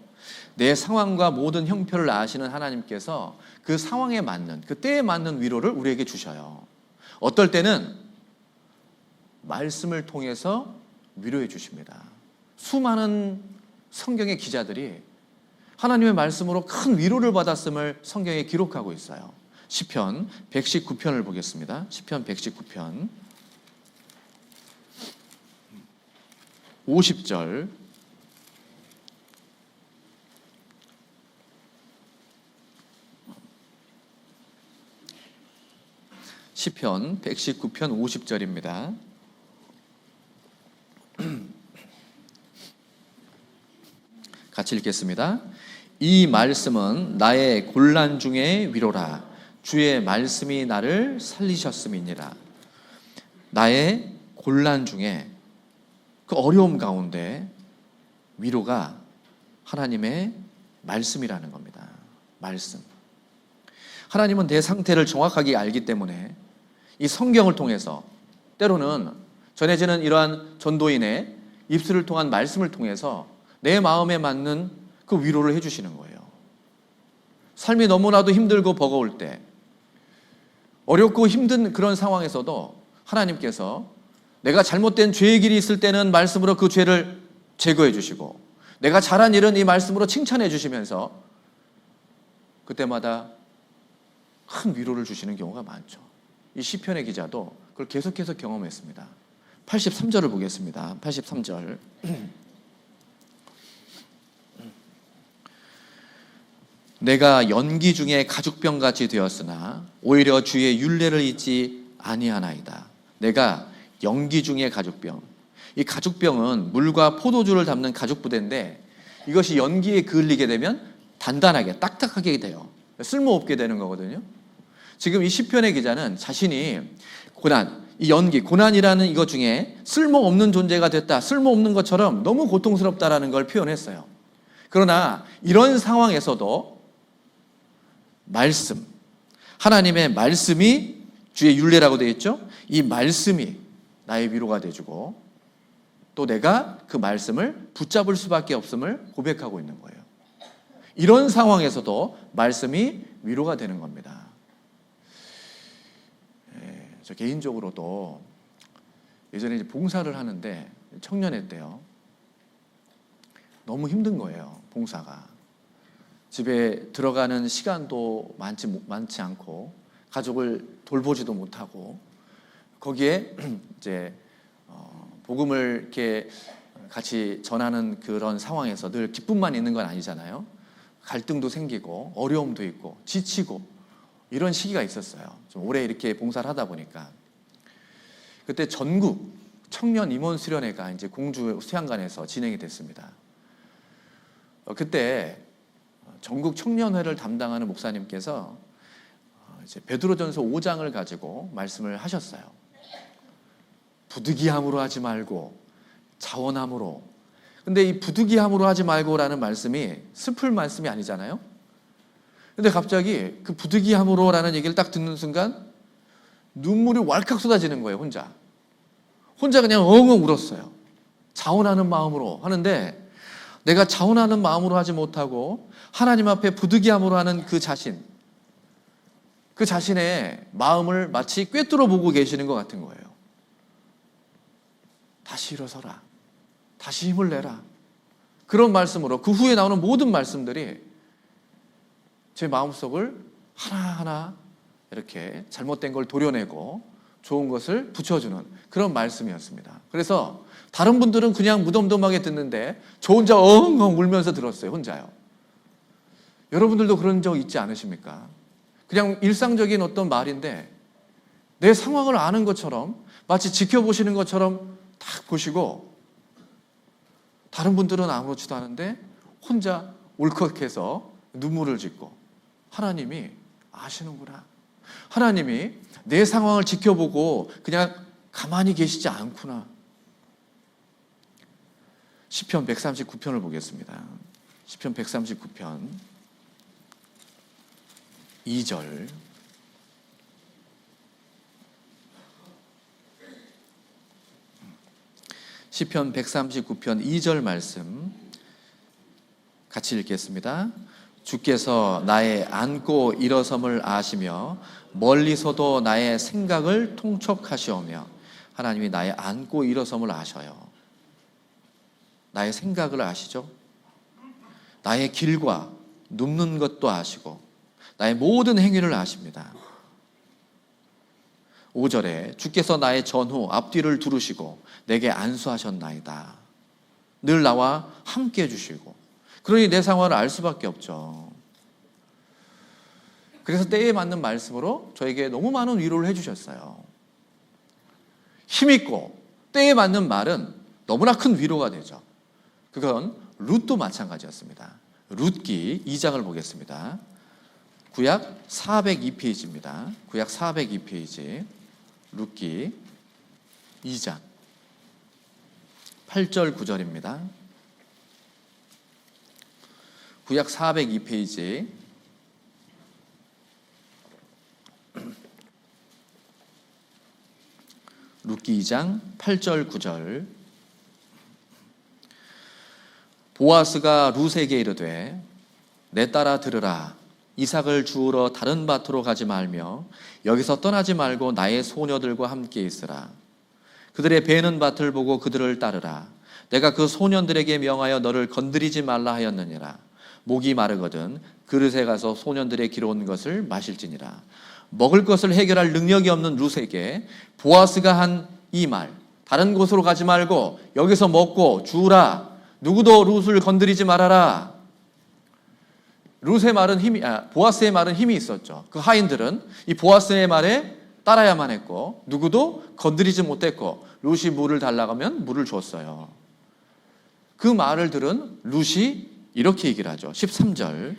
내 상황과 모든 형편을 아시는 하나님께서 그 상황에 맞는, 그 때에 맞는 위로를 우리에게 주셔요. 어떨 때는 말씀을 통해서 위로해 주십니다. 수많은 성경의 기자들이 하나님의 말씀으로 큰 위로를 받았음을 성경에 기록하고 있어요. 시편 119편을 보겠습니다. 시편 119편 50절. 시편 119편 50절입니다. 같이 읽겠습니다. 이 말씀은 나의 곤란 중에 위로라. 주의 말씀이 나를 살리셨음이니라. 나의 곤란 중에, 그 어려움 가운데 위로가 하나님의 말씀이라는 겁니다. 말씀. 하나님은 내 상태를 정확하게 알기 때문에 이 성경을 통해서, 때로는 전해지는 이러한 전도인의 입술을 통한 말씀을 통해서 내 마음에 맞는 그 위로를 해주시는 거예요. 삶이 너무나도 힘들고 버거울 때, 어렵고 힘든 그런 상황에서도 하나님께서 내가 잘못된 죄의 길이 있을 때는 말씀으로 그 죄를 제거해 주시고, 내가 잘한 일은 이 말씀으로 칭찬해 주시면서 그때마다 큰 위로를 주시는 경우가 많죠. 이 시편의 기자도 그걸 계속해서 경험했습니다. 83절을 보겠습니다. 83절. 내가 연기 중에 가죽병같이 되었으나 오히려 주의 율례를 잊지 아니하나이다. 내가 연기 중에 가죽병. 이 가죽병은 물과 포도주를 담는 가죽 부대인데, 이것이 연기에 그을리게 되면 단단하게 딱딱하게 돼요. 쓸모없게 되는 거거든요. 지금 이 시편의 기자는 자신이 고난, 이 연기, 고난이라는 이것 중에 쓸모없는 존재가 됐다, 쓸모없는 것처럼 너무 고통스럽다라는 걸 표현했어요. 그러나 이런 상황에서도 말씀, 하나님의 말씀이, 주의 율례라고 되어 있죠? 이 말씀이 나의 위로가 돼주고, 또 내가 그 말씀을 붙잡을 수밖에 없음을 고백하고 있는 거예요. 이런 상황에서도 말씀이 위로가 되는 겁니다. 저 개인적으로도 예전에 이제 봉사를 하는데, 청년회 때요, 너무 힘든 거예요. 봉사가 집에 들어가는 시간도 많지 않고, 가족을 돌보지도 못하고, 거기에 이제 복음을 이렇게 같이 전하는 그런 상황에서 늘 기쁨만 있는 건 아니잖아요. 갈등도 생기고 어려움도 있고 지치고 이런 시기가 있었어요. 좀 오래 이렇게 봉사를 하다 보니까. 그때 전국 청년 임원 수련회가 이제 공주 수양관에서 진행이 됐습니다. 그때 전국 청년회를 담당하는 목사님께서 이제 베드로전서 5장을 가지고 말씀을 하셨어요. 부득이함으로 하지 말고 자원함으로. 근데 이 부득이함으로 하지 말고라는 말씀이 슬플 말씀이 아니잖아요. 근데 갑자기 그 부득이함으로라는 얘기를 딱 듣는 순간 눈물이 왈칵 쏟아지는 거예요. 혼자 그냥 엉엉 울었어요. 자원하는 마음으로 하는데, 내가 자원하는 마음으로 하지 못하고 하나님 앞에 부득이함으로 하는 그 자신의 마음을 마치 꿰뚫어 보고 계시는 것 같은 거예요. 다시 일어서라. 다시 힘을 내라. 그런 말씀으로 그 후에 나오는 모든 말씀들이 제 마음속을 하나하나 이렇게 잘못된 걸 도려내고 좋은 것을 붙여주는 그런 말씀이었습니다. 그래서 다른 분들은 그냥 무덤덤하게 듣는데 저 혼자 엉엉 울면서 들었어요. 혼자요. 여러분들도 그런 적 있지 않으십니까? 그냥 일상적인 어떤 말인데 내 상황을 아는 것처럼, 마치 지켜보시는 것처럼 딱 보시고, 다른 분들은 아무렇지도 않은데 혼자 울컥해서 눈물을 짓고, 하나님이 아시는구나. 하나님이 내 상황을 지켜보고 그냥 가만히 계시지 않구나. 시편 139편을 보겠습니다. 시편 139편 2절. 시편 139편 2절 말씀 같이 읽겠습니다. 주께서 나의 앉고 일어섬을 아시며 멀리서도 나의 생각을 통촉하시오며. 하나님이 나의 앉고 일어섬을 아셔요. 나의 생각을 아시죠? 나의 길과 눕는 것도 아시고 나의 모든 행위를 아십니다. 5절에 주께서 나의 전후 앞뒤를 두루시고 내게 안수하셨나이다. 늘 나와 함께 해주시고, 그러니 내 상황을 알 수밖에 없죠. 그래서 때에 맞는 말씀으로 저에게 너무 많은 위로를 해주셨어요. 힘있고 때에 맞는 말은 너무나 큰 위로가 되죠. 그건 룻도 마찬가지였습니다. 룻기 2장을 보겠습니다. 구약 402페이지입니다. 구약 402페이지 룻기 2장 8절 9절입니다. 구약 402페이지 룻기 2장 8절 9절. 보아스가 룻에게 이르되 내 딸아 들으라. 이삭을 주우러 다른 밭으로 가지 말며 여기서 떠나지 말고 나의 소녀들과 함께 있으라. 그들의 베는 밭을 보고 그들을 따르라. 내가 그 소년들에게 명하여 너를 건드리지 말라 하였느니라. 목이 마르거든 그릇에 가서 소년들의 기러운 것을 마실지니라. 먹을 것을 해결할 능력이 없는 룻에게 보아스가 한 이 말, 다른 곳으로 가지 말고 여기서 먹고 주우라. 누구도 룻을 건드리지 말아라. 룻의 말은 보아스의 말은 힘이 있었죠. 그 하인들은 이 보아스의 말에 따라야만 했고 누구도 건드리지 못했고, 룻이 물을 달라고 하면 물을 줬어요. 그 말을 들은 룻이 이렇게 얘기를 하죠. 13절.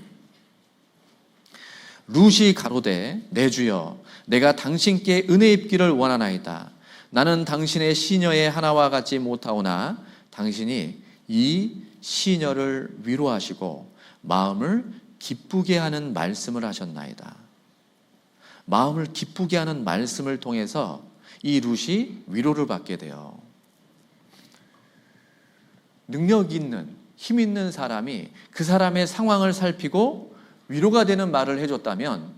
룻이 가로되 내 주여 내가 당신께 은혜 입기를 원하나이다. 나는 당신의 시녀의 하나와 같지 못하오나 당신이 이 시녀를 위로하시고 마음을 기쁘게 하는 말씀을 하셨나이다. 마음을 기쁘게 하는 말씀을 통해서 이 룻이 위로를 받게 돼요. 능력 있는, 힘 있는 사람이 그 사람의 상황을 살피고 위로가 되는 말을 해줬다면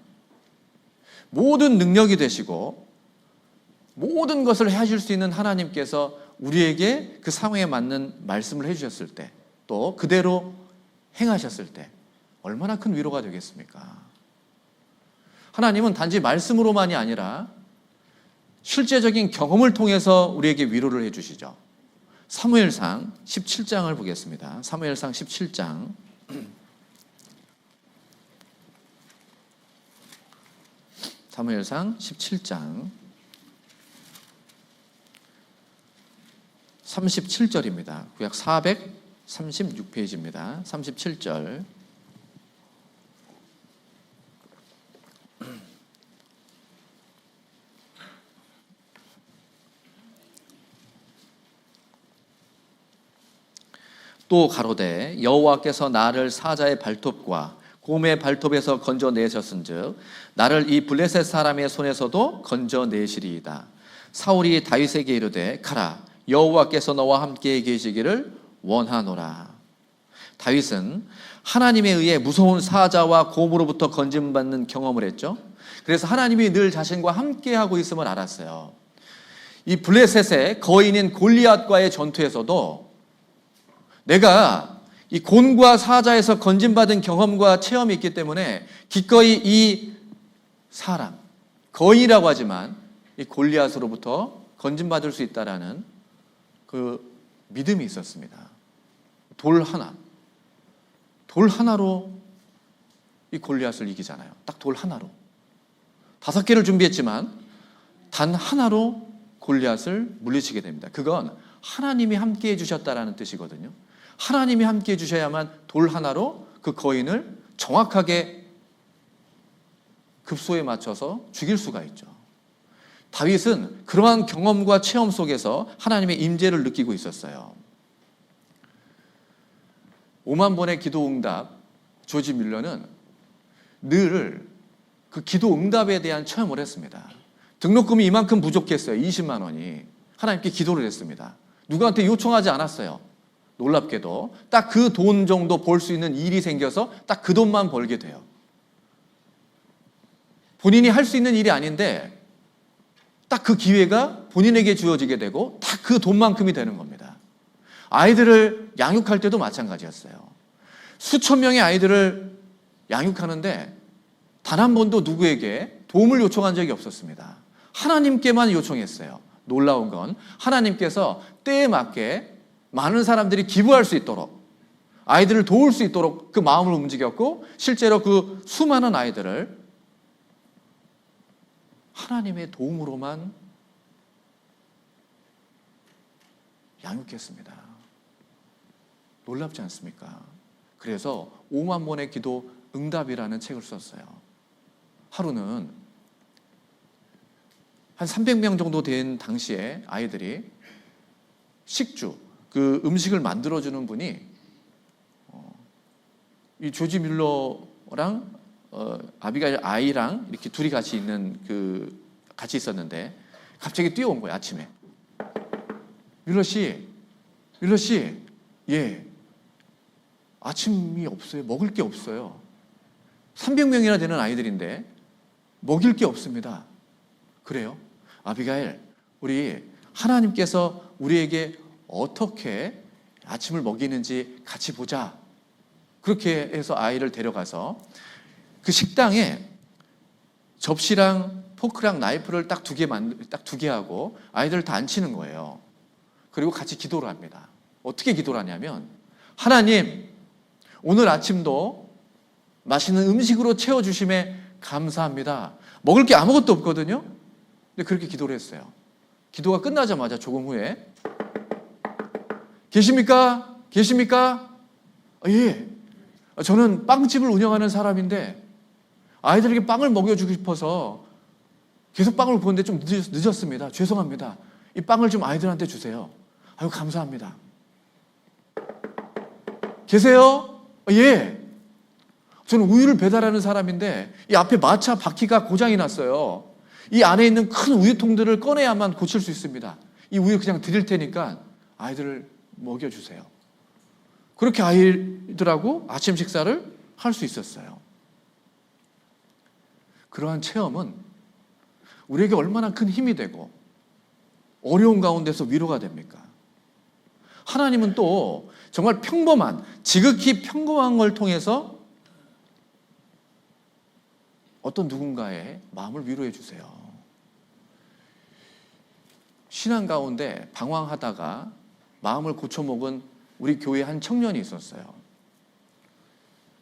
모든 능력이 되시고 모든 것을 하실 수 있는 하나님께서 우리에게 그 상황에 맞는 말씀을 해주셨을 때, 또 그대로 행하셨을 때 얼마나 큰 위로가 되겠습니까? 하나님은 단지 말씀으로만이 아니라 실제적인 경험을 통해서 우리에게 위로를 해주시죠. 사무엘상 17장을 보겠습니다. 사무엘상 17장 사무엘상 17장 37절입니다. 구약 436페이지입니다. 37절. 또 가로되 여호와께서 나를 사자의 발톱과 곰의 발톱에서 건져내셨은즉 나를 이 블레셋 사람의 손에서도 건져내시리이다. 사울이 다윗에게 이르되 가라. 여호와께서 너와 함께 계시기를 원하노라. 다윗은 하나님에 의해 무서운 사자와 곰으로부터 건짐받는 경험을 했죠. 그래서 하나님이 늘 자신과 함께하고 있음을 알았어요. 이 블레셋의 거인인 골리앗과의 전투에서도 내가 이 곤과 사자에서 건짐받은 경험과 체험이 있기 때문에 기꺼이 이 사람, 거인이라고 하지만 이 골리앗으로부터 건짐받을 수 있다라는 그 믿음이 있었습니다. 돌 하나로 이 골리앗을 이기잖아요. 딱 돌 하나로. 5개를 준비했지만 단 하나로 골리앗을 물리치게 됩니다. 그건 하나님이 함께 해주셨다라는 뜻이거든요. 하나님이 함께 해주셔야만 돌 하나로 그 거인을 정확하게 급소에 맞춰서 죽일 수가 있죠. 다윗은 그러한 경험과 체험 속에서 하나님의 임재를 느끼고 있었어요. 5만 번의 기도 응답, 조지 뮬러는 늘 그 기도 응답에 대한 체험을 했습니다. 등록금이 이만큼 부족했어요. 20만 원이. 하나님께 기도를 했습니다. 누구한테 요청하지 않았어요. 놀랍게도 딱 그 돈 정도 벌 수 있는 일이 생겨서 딱 그 돈만 벌게 돼요. 본인이 할 수 있는 일이 아닌데 딱 그 기회가 본인에게 주어지게 되고 딱 그 돈만큼이 되는 겁니다. 아이들을 양육할 때도 마찬가지였어요. 수천 명의 아이들을 양육하는데 단 한 번도 누구에게 도움을 요청한 적이 없었습니다. 하나님께만 요청했어요. 놀라운 건 하나님께서 때에 맞게 많은 사람들이 기부할 수 있도록, 아이들을 도울 수 있도록 그 마음을 움직였고, 실제로 그 수많은 아이들을 하나님의 도움으로만 양육했습니다. 놀랍지 않습니까? 그래서 5만 번의 기도 응답이라는 책을 썼어요. 하루는 한 300명 정도 된 당시에 아이들이 식주, 그 음식을 만들어주는 분이 이 조지 뮬러랑 아비가일 아이랑 이렇게 둘이 같이 같이 있었는데 갑자기 뛰어온 거예요. 아침에. 뮬러 씨, 예, 아침이 없어요. 먹을 게 없어요. 300명이나 되는 아이들인데 먹일 게 없습니다. 그래요? 아비가일, 우리 하나님께서 우리에게 어떻게 아침을 먹이는지 같이 보자. 그렇게 해서 아이를 데려가서 그 식당에 접시랑 포크랑 나이프를 딱 두 개 하고 아이들을 다 앉히는 거예요. 그리고 같이 기도를 합니다. 어떻게 기도를 하냐면, 하나님, 오늘 아침도 맛있는 음식으로 채워주심에 감사합니다. 먹을 게 아무것도 없거든요. 근데 그렇게 기도를 했어요. 기도가 끝나자마자 조금 후에, 계십니까? 예. 저는 빵집을 운영하는 사람인데 아이들에게 빵을 먹여주고 싶어서 계속 빵을 보는데 좀 늦었습니다. 죄송합니다. 이 빵을 좀 아이들한테 주세요. 아유, 감사합니다. 계세요? 예. 저는 우유를 배달하는 사람인데 이 앞에 마차 바퀴가 고장이 났어요. 이 안에 있는 큰 우유통들을 꺼내야만 고칠 수 있습니다. 이 우유 그냥 드릴 테니까 아이들을 먹여주세요. 그렇게 아이들하고 아침 식사를 할 수 있었어요. 그러한 체험은 우리에게 얼마나 큰 힘이 되고 어려운 가운데서 위로가 됩니까? 하나님은 또 정말 평범한, 지극히 평범한 걸 통해서 어떤 누군가의 마음을 위로해 주세요. 신앙 가운데 방황하다가 마음을 고쳐먹은 우리 교회에 한 청년이 있었어요.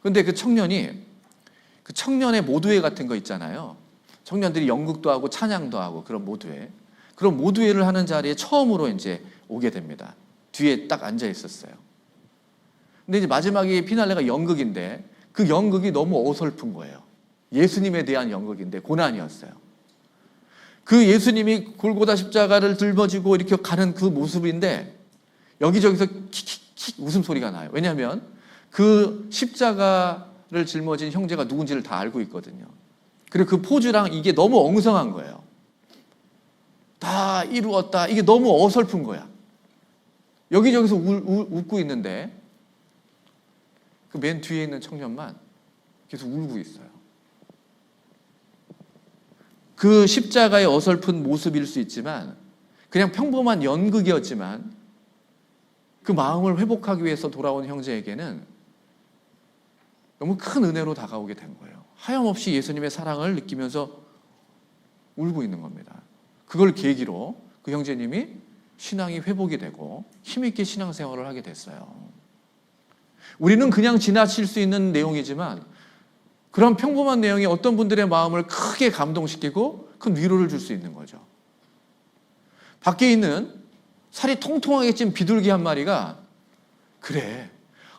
그런데 그 청년의 모두회 같은 거 있잖아요. 청년들이 연극도 하고 찬양도 하고 그런 모두회를 하는 자리에 처음으로 이제 오게 됩니다. 뒤에 딱 앉아 있었어요. 근데 이제 마지막에 피날레가 연극인데 그 연극이 너무 어설픈 거예요. 예수님에 대한 연극인데 고난이었어요. 그 예수님이 골고다 십자가를 들머지고 이렇게 가는 그 모습인데 여기저기서 킥킥킥 웃음소리가 나요. 왜냐하면 그 십자가를 짊어진 형제가 누군지를 다 알고 있거든요. 그리고 그 포즈랑 이게 너무 엉성한 거예요. 다 이루었다. 이게 너무 어설픈 거야. 여기저기서 웃고 있는데 그 맨 뒤에 있는 청년만 계속 울고 있어요. 그 십자가의 어설픈 모습일 수 있지만 그냥 평범한 연극이었지만 그 마음을 회복하기 위해서 돌아온 형제에게는 너무 큰 은혜로 다가오게 된 거예요. 하염없이 예수님의 사랑을 느끼면서 울고 있는 겁니다. 그걸 계기로 그 형제님이 신앙이 회복이 되고 힘있게 신앙생활을 하게 됐어요. 우리는 그냥 지나칠 수 있는 내용이지만 그런 평범한 내용이 어떤 분들의 마음을 크게 감동시키고 큰 위로를 줄 수 있는 거죠. 밖에 있는 살이 통통하게 찐 비둘기 한 마리가 그래,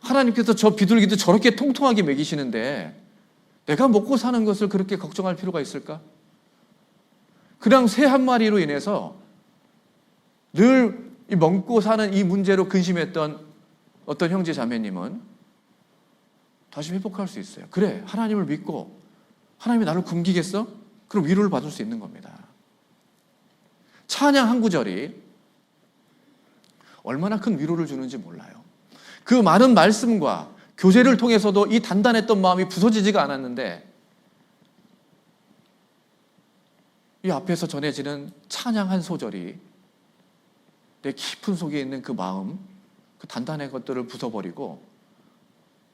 하나님께서 저 비둘기도 저렇게 통통하게 먹이시는데 내가 먹고 사는 것을 그렇게 걱정할 필요가 있을까? 그냥 새 한 마리로 인해서 늘 먹고 사는 이 문제로 근심했던 어떤 형제 자매님은 다시 회복할 수 있어요. 그래, 하나님을 믿고 하나님이 나를 굶기겠어? 그럼 위로를 받을 수 있는 겁니다. 찬양 한 구절이 얼마나 큰 위로를 주는지 몰라요. 그 많은 말씀과 교제를 통해서도 이 단단했던 마음이 부서지지가 않았는데 이 앞에서 전해지는 찬양 한 소절이 내 깊은 속에 있는 그 마음, 그 단단한 것들을 부숴버리고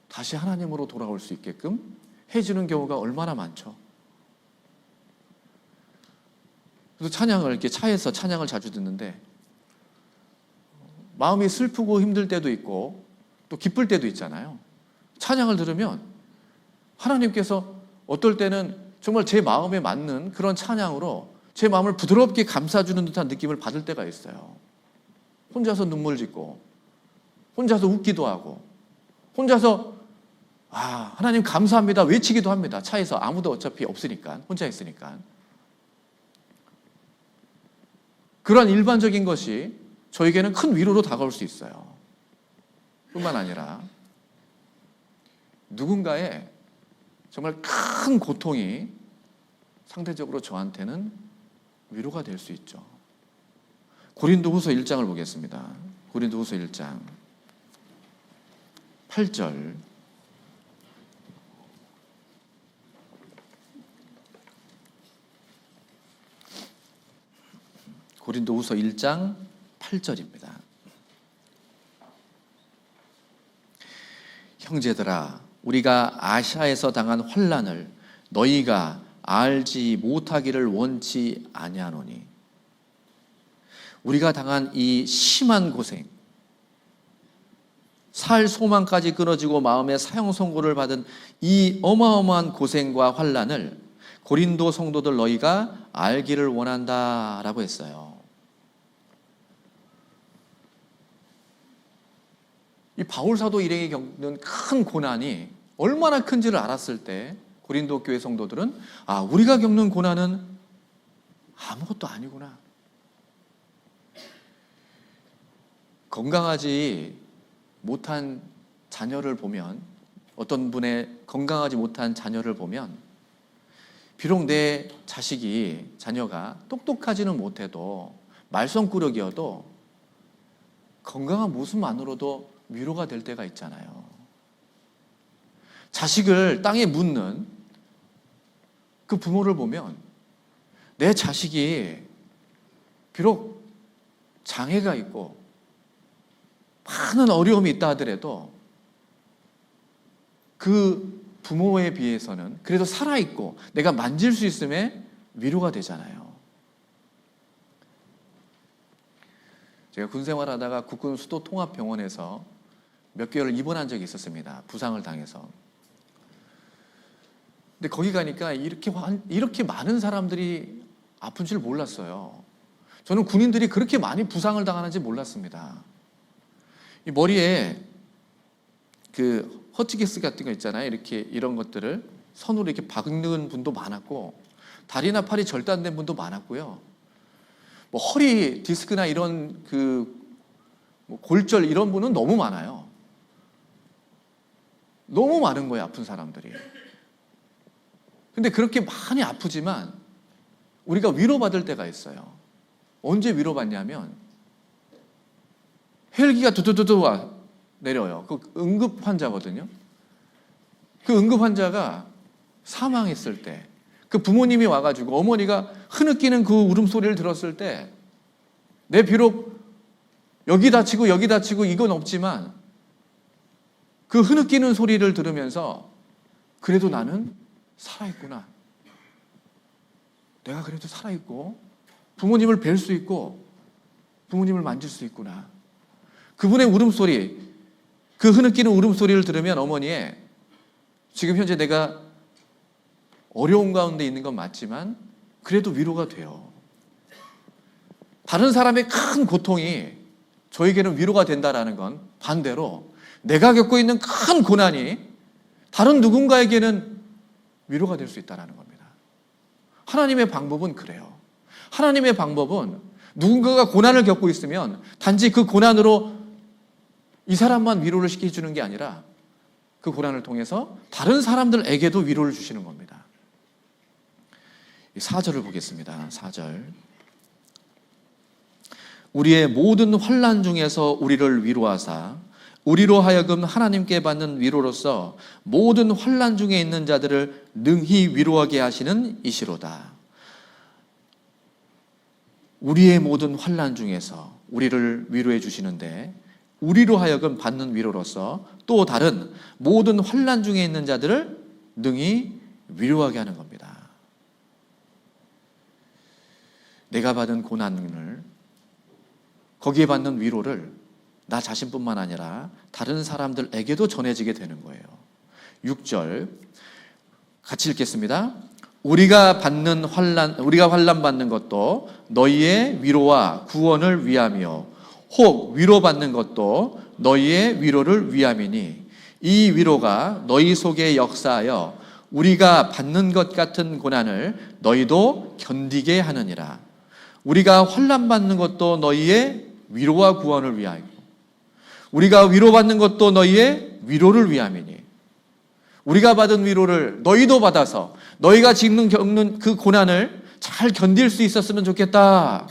다시 하나님으로 돌아올 수 있게끔 해주는 경우가 얼마나 많죠. 그래서 찬양을 이렇게 차에서 찬양을 자주 듣는데 마음이 슬프고 힘들 때도 있고 또 기쁠 때도 있잖아요. 찬양을 들으면 하나님께서 어떨 때는 정말 제 마음에 맞는 그런 찬양으로 제 마음을 부드럽게 감싸주는 듯한 느낌을 받을 때가 있어요. 혼자서 눈물 짓고 혼자서 웃기도 하고 혼자서 하나님 감사합니다 외치기도 합니다. 차에서 아무도 어차피 없으니까, 혼자 있으니까. 그러한 일반적인 것이 저에게는 큰 위로로 다가올 수 있어요. 뿐만 아니라 누군가의 정말 큰 고통이 상대적으로 저한테는 위로가 될 수 있죠. 고린도후서 1장을 보겠습니다. 고린도후서 1장 8절. 고린도후서 1장 8절입니다. 형제들아, 우리가 아시아에서 당한 환난을 너희가 알지 못하기를 원치 아니하노니 우리가 당한 이 심한 고생, 살 소망까지 끊어지고 마음의 사형 선고를 받은 이 어마어마한 고생과 환난을 고린도 성도들 너희가 알기를 원한다라고 했어요. 이 바울 사도 일행이 겪는 큰 고난이 얼마나 큰지를 알았을 때 고린도 교회 성도들은 우리가 겪는 고난은 아무것도 아니구나. 건강하지 못한 자녀를 보면, 어떤 분의 건강하지 못한 자녀를 보면 비록 내 자녀가 똑똑하지는 못해도 말썽꾸러기여도 건강한 모습만으로도 위로가 될 때가 있잖아요. 자식을 땅에 묻는 그 부모를 보면 내 자식이 비록 장애가 있고 많은 어려움이 있다 하더라도 그 부모에 비해서는 그래도 살아있고 내가 만질 수 있음에 위로가 되잖아요. 제가 군 생활하다가 국군 수도 통합병원에서 몇 개월 입원한 적이 있었습니다. 부상을 당해서. 근데 거기 가니까 이렇게 많은 사람들이 아픈 줄 몰랐어요. 저는 군인들이 그렇게 많이 부상을 당하는지 몰랐습니다. 이 머리에 그 허치기스 같은 거 있잖아요. 이런 것들을 선으로 이렇게 박는 분도 많았고, 다리나 팔이 절단된 분도 많았고요. 뭐 허리 디스크나 이런 뭐 골절 이런 분은 너무 많아요. 너무 많은 거예요, 아픈 사람들이. 근데 그렇게 많이 아프지만 우리가 위로받을 때가 있어요. 언제 위로받냐면 헬기가 두두두두 내려요. 그 응급 환자거든요. 그 응급 환자가 사망했을 때, 그 부모님이 와가지고 어머니가 흐느끼는 그 울음소리를 들었을 때, 내 비록 여기 다치고 여기 다치고 이건 없지만 그 흐느끼는 소리를 들으면서 그래도 나는 살아있구나. 내가 그래도 살아있고 부모님을 뵐 수 있고 부모님을 만질 수 있구나. 그분의 울음소리, 그 흐느끼는 울음소리를 들으면 어머니의 지금 현재 내가 어려운 가운데 있는 건 맞지만 그래도 위로가 돼요. 다른 사람의 큰 고통이 저에게는 위로가 된다라는 건 반대로 내가 겪고 있는 큰 고난이 다른 누군가에게는 위로가 될 수 있다는 겁니다. 하나님의 방법은 그래요. 하나님의 방법은 누군가가 고난을 겪고 있으면 단지 그 고난으로 이 사람만 위로를 시켜주는 게 아니라 그 고난을 통해서 다른 사람들에게도 위로를 주시는 겁니다. 4절을 보겠습니다. 4절. 우리의 모든 환난 중에서 우리를 위로하사 우리로 하여금 하나님께 받는 위로로서 모든 환난 중에 있는 자들을 능히 위로하게 하시는 이시로다. 우리의 모든 환난 중에서 우리를 위로해 주시는데 우리로 하여금 받는 위로로서 또 다른 모든 환난 중에 있는 자들을 능히 위로하게 하는 겁니다. 내가 받은 고난을, 거기에 받는 위로를 나 자신뿐만 아니라 다른 사람들에게도 전해지게 되는 거예요. 6절 같이 읽겠습니다. 우리가 환난 받는 것도 너희의 위로와 구원을 위하며 혹 위로받는 것도 너희의 위로를 위함이니 이 위로가 너희 속에 역사하여 우리가 받는 것 같은 고난을 너희도 견디게 하느니라. 우리가 환난 받는 것도 너희의 위로와 구원을 위하여 우리가 위로받는 것도 너희의 위로를 위함이니 우리가 받은 위로를 너희도 받아서 너희가 지금 겪는 그 고난을 잘 견딜 수 있었으면 좋겠다.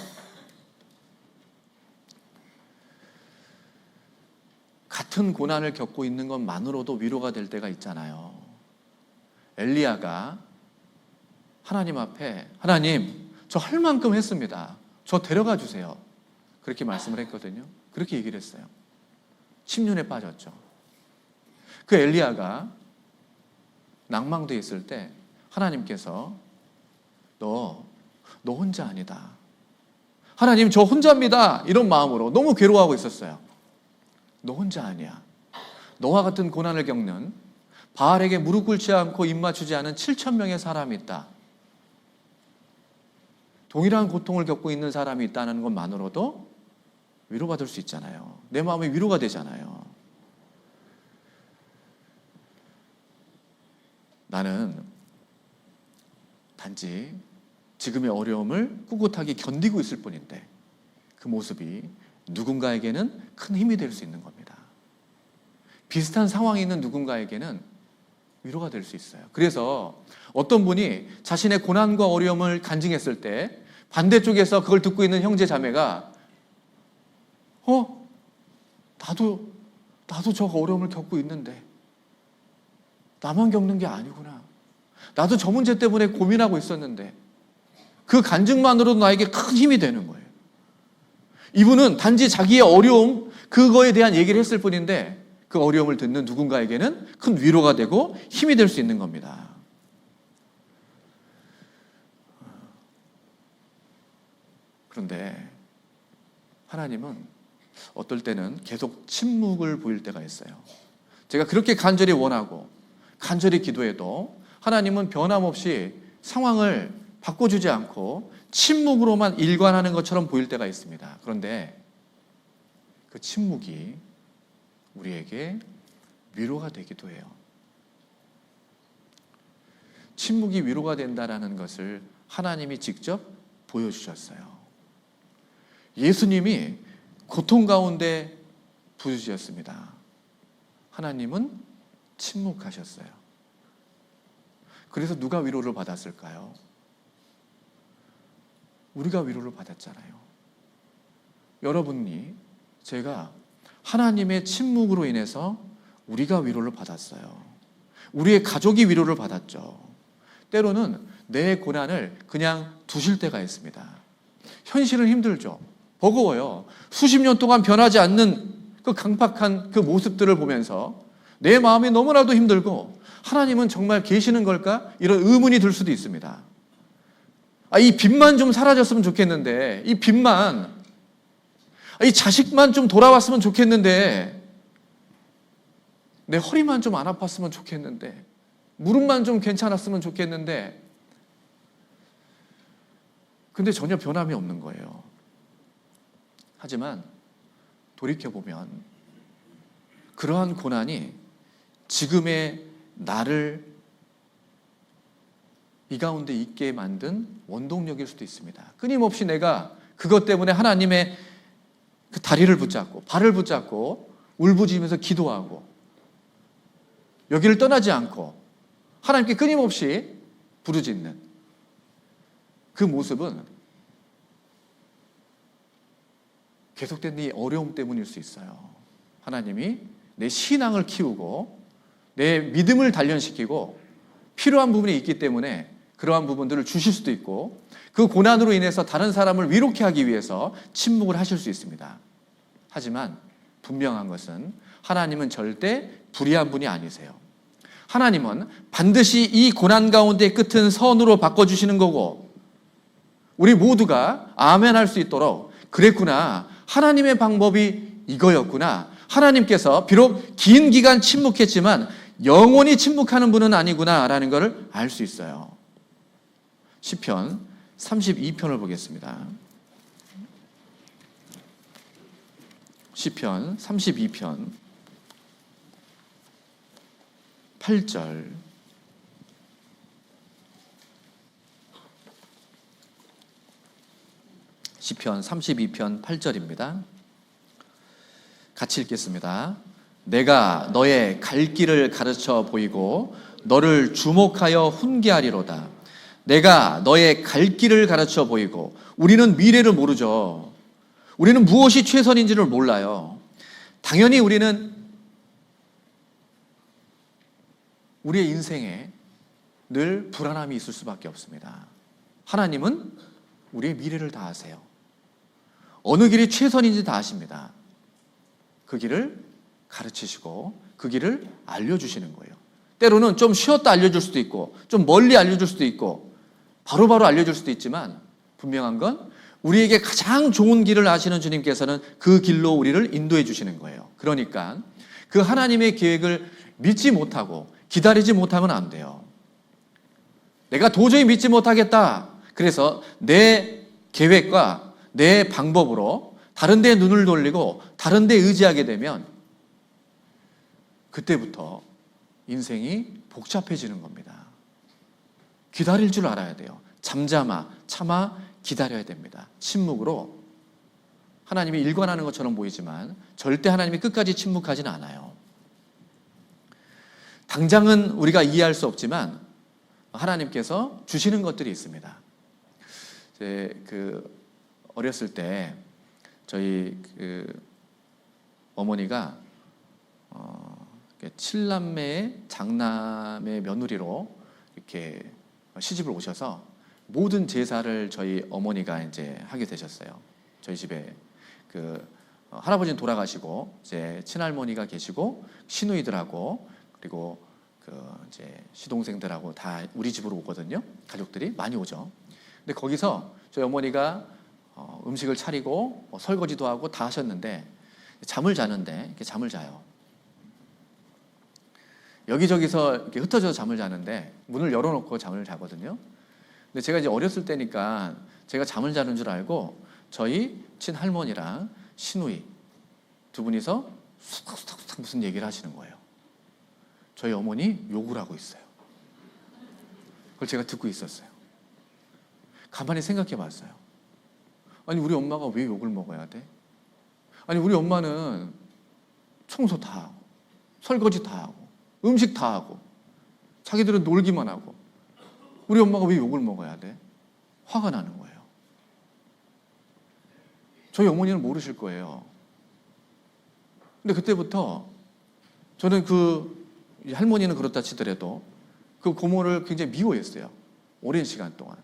같은 고난을 겪고 있는 것만으로도 위로가 될 때가 있잖아요. 엘리야가 하나님 앞에 하나님, 저 할 만큼 했습니다. 저 데려가 주세요. 그렇게 말씀을 했거든요. 그렇게 얘기를 했어요. 침륜에 빠졌죠. 그 엘리야가 낭망되어 있을 때 하나님께서 너 혼자 아니다. 하나님, 저 혼자입니다. 이런 마음으로 너무 괴로워하고 있었어요. 너 혼자 아니야. 너와 같은 고난을 겪는 바알에게 무릎 꿇지 않고 입 맞추지 않은 7,000명의 사람이 있다. 동일한 고통을 겪고 있는 사람이 있다는 것만으로도 위로받을 수 있잖아요. 내 마음이 위로가 되잖아요. 나는 단지 지금의 어려움을 꿋꿋하게 견디고 있을 뿐인데 그 모습이 누군가에게는 큰 힘이 될 수 있는 겁니다. 비슷한 상황에 있는 누군가에게는 위로가 될 수 있어요. 그래서 어떤 분이 자신의 고난과 어려움을 간증했을 때 반대쪽에서 그걸 듣고 있는 형제 자매가 나도 저 어려움을 겪고 있는데 나만 겪는 게 아니구나. 나도 저 문제 때문에 고민하고 있었는데 그 간증만으로도 나에게 큰 힘이 되는 거예요. 이분은 단지 자기의 어려움, 그거에 대한 얘기를 했을 뿐인데 그 어려움을 듣는 누군가에게는 큰 위로가 되고 힘이 될 수 있는 겁니다. 그런데 하나님은 어떨 때는 계속 침묵을 보일 때가 있어요. 제가 그렇게 간절히 원하고 간절히 기도해도 하나님은 변함없이 상황을 바꿔주지 않고 침묵으로만 일관하는 것처럼 보일 때가 있습니다. 그런데 그 침묵이 우리에게 위로가 되기도 해요. 침묵이 위로가 된다는 것을 하나님이 직접 보여주셨어요. 예수님이 고통 가운데 부르짖었습니다. 하나님은 침묵하셨어요. 그래서 누가 위로를 받았을까요? 우리가 위로를 받았잖아요. 여러분이, 제가 하나님의 침묵으로 인해서 우리가 위로를 받았어요. 우리의 가족이 위로를 받았죠. 때로는 내 고난을 그냥 두실 때가 있습니다. 현실은 힘들죠. 버거워요. 수십 년 동안 변하지 않는 그 강팍한 그 모습들을 보면서 내 마음이 너무나도 힘들고 하나님은 정말 계시는 걸까? 이런 의문이 들 수도 있습니다. 이 빚만 좀 사라졌으면 좋겠는데, 이 빚만, 이 자식만 좀 돌아왔으면 좋겠는데, 내 허리만 좀 안 아팠으면 좋겠는데, 무릎만 좀 괜찮았으면 좋겠는데, 근데 전혀 변함이 없는 거예요. 하지만 돌이켜보면 그 그러한 고난이 지금의 나를 이 가운데 있게 만든 원동력일 수도 있습니다. 끊임없이 내가 그것 때문에 하나님의 그 다리를 붙잡고 발을 붙잡고 울부짖으면서 기도하고 여기를 떠나지 않고 하나님께 끊임없이 부르짖는 그 모습은 계속된 이 어려움 때문일 수 있어요. 하나님이 내 신앙을 키우고 내 믿음을 단련시키고 필요한 부분이 있기 때문에 그러한 부분들을 주실 수도 있고, 그 고난으로 인해서 다른 사람을 위로케 하기 위해서 침묵을 하실 수 있습니다. 하지만 분명한 것은 하나님은 절대 불의한 분이 아니세요. 하나님은 반드시 이 고난 가운데 끝은 선으로 바꿔주시는 거고, 우리 모두가 아멘 할 수 있도록 그랬구나, 하나님의 방법이 이거였구나, 하나님께서 비록 긴 기간 침묵했지만 영원히 침묵하는 분은 아니구나 라는 것을 알 수 있어요. 시편 32편을 보겠습니다. 시편 32편 8절. 시편 32편 8절입니다. 같이 읽겠습니다. 내가 너의 갈 길을 가르쳐 보이고 너를 주목하여 훈계하리로다. 내가 너의 갈 길을 가르쳐 보이고, 우리는 미래를 모르죠. 우리는 무엇이 최선인지를 몰라요. 당연히 우리는 우리의 인생에 늘 불안함이 있을 수밖에 없습니다. 하나님은 우리의 미래를 다 아세요. 어느 길이 최선인지 다 아십니다. 그 길을 가르치시고 그 길을 알려주시는 거예요. 때로는 좀 쉬었다 알려줄 수도 있고 좀 멀리 알려줄 수도 있고 바로바로 알려줄 수도 있지만, 분명한 건 우리에게 가장 좋은 길을 아시는 주님께서는 그 길로 우리를 인도해 주시는 거예요. 그러니까 그 하나님의 계획을 믿지 못하고 기다리지 못하면 안 돼요. 내가 도저히 믿지 못하겠다, 그래서 내 계획과 내 방법으로 다른 데 눈을 돌리고 다른 데 의지하게 되면 그때부터 인생이 복잡해지는 겁니다. 기다릴 줄 알아야 돼요. 잠잠아 참아 기다려야 됩니다. 침묵으로. 하나님이 일관하는 것처럼 보이지만 절대 하나님이 끝까지 침묵하지는 않아요. 당장은 우리가 이해할 수 없지만 하나님께서 주시는 것들이 있습니다. 어렸을 때 저희 어머니가 7남매의 장남의 며느리로 이렇게 시집을 오셔서 모든 제사를 저희 어머니가 이제 하게 되셨어요. 저희 집에 할아버지는 돌아가시고 이제 친할머니가 계시고 시누이들하고 그리고 이제 시동생들하고 다 우리 집으로 오거든요. 가족들이 많이 오죠. 근데 거기서 저희 어머니가 음식을 차리고 설거지도 하고 다 하셨는데 잠을 자는데 이렇게 잠을 자요. 여기저기서 이렇게 흩어져서 잠을 자는데 문을 열어놓고 잠을 자거든요. 근데 제가 이제 어렸을 때니까 제가 잠을 자는 줄 알고 저희 친할머니랑 시누이 두 분이서 수닥수닥 무슨 얘기를 하시는 거예요. 저희 어머니 욕을 하고 있어요. 그걸 제가 듣고 있었어요. 가만히 생각해 봤어요. 아니 우리 엄마가 왜 욕을 먹어야 돼? 아니 우리 엄마는 청소 다 하고 설거지 다 하고 음식 다 하고 자기들은 놀기만 하고 우리 엄마가 왜 욕을 먹어야 돼? 화가 나는 거예요. 저희 어머니는 모르실 거예요. 근데 그때부터 저는 할머니는 그렇다 치더라도 그 고모를 굉장히 미워했어요. 오랜 시간 동안.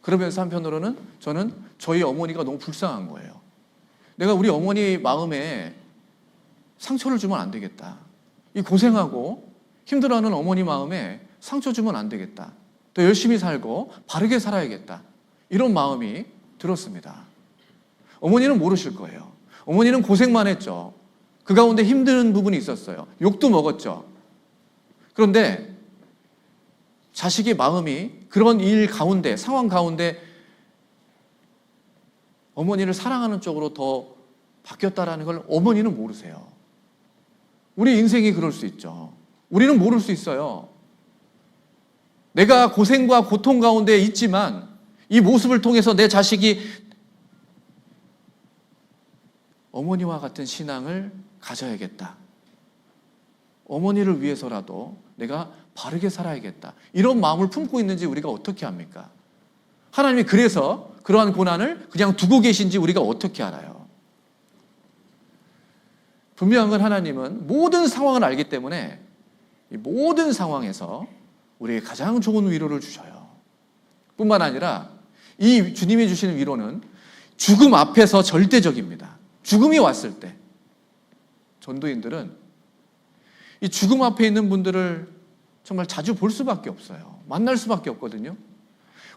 그러면서 한편으로는 저는 저희 어머니가 너무 불쌍한 거예요. 내가 우리 어머니 마음에 상처를 주면 안 되겠다. 이 고생하고 힘들어하는 어머니 마음에 상처 주면 안 되겠다. 더 열심히 살고 바르게 살아야겠다. 이런 마음이 들었습니다. 어머니는 모르실 거예요. 어머니는 고생만 했죠. 그 가운데 힘든 부분이 있었어요. 욕도 먹었죠. 그런데 자식의 마음이 그런 일 가운데, 상황 가운데 어머니를 사랑하는 쪽으로 더 바뀌었다라는 걸 어머니는 모르세요. 우리 인생이 그럴 수 있죠. 우리는 모를 수 있어요. 내가 고생과 고통 가운데 있지만 이 모습을 통해서 내 자식이 어머니와 같은 신앙을 가져야겠다. 어머니를 위해서라도 내가 바르게 살아야겠다. 이런 마음을 품고 있는지 우리가 어떻게 합니까? 하나님이 그래서 그러한 고난을 그냥 두고 계신지 우리가 어떻게 알아요? 분명한 건 하나님은 모든 상황을 알기 때문에 이 모든 상황에서 우리에게 가장 좋은 위로를 주셔요. 뿐만 아니라 이 주님이 주시는 위로는 죽음 앞에서 절대적입니다. 죽음이 왔을 때 전도인들은 이 죽음 앞에 있는 분들을 정말 자주 볼 수밖에 없어요. 만날 수밖에 없거든요.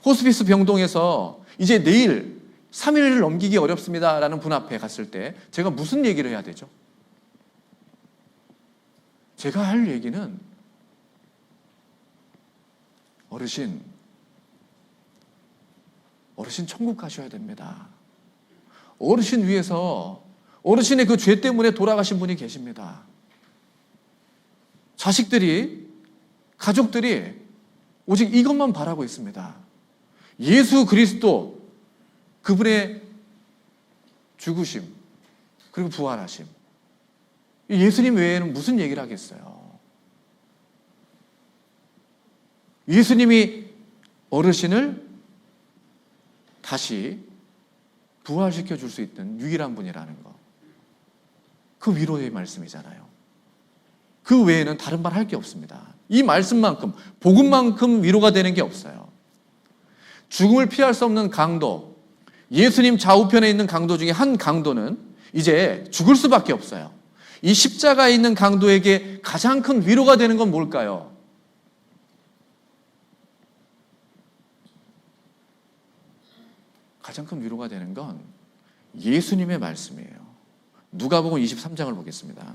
호스피스 병동에서 이제 내일 3일을 넘기기 어렵습니다라는 분 앞에 갔을 때 제가 무슨 얘기를 해야 되죠? 제가 할 얘기는 어르신 천국 가셔야 됩니다. 어르신 위해서 어르신의 그 죄 때문에 돌아가신 분이 계십니다. 자식들이, 가족들이 오직 이것만 바라고 있습니다. 예수 그리스도, 그분의 죽으심, 그리고 부활하심. 예수님 외에는 무슨 얘기를 하겠어요? 예수님이 어르신을 다시 부활시켜 줄 수 있는 유일한 분이라는 거. 그 위로의 말씀이잖아요. 그 외에는 다른 말 할 게 없습니다. 이 말씀만큼, 복음만큼 위로가 되는 게 없어요. 죽음을 피할 수 없는 강도, 예수님 좌우편에 있는 강도 중에 한 강도는 이제 죽을 수밖에 없어요. 이 십자가에 있는 강도에게 가장 큰 위로가 되는 건 뭘까요? 가장 큰 위로가 되는 건 예수님의 말씀이에요. 누가복음 23장을 보겠습니다.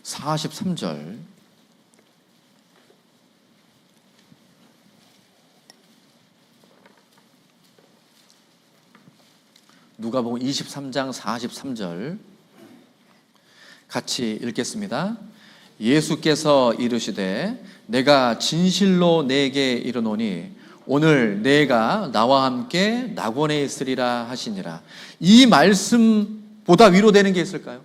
(43절) 누가복음 23장 43절 같이 읽겠습니다. 예수께서 이르시되 내가 진실로 내게 이르노니 오늘 내가 나와 함께 낙원에 있으리라 하시니라. 이 말씀보다 위로되는 게 있을까요?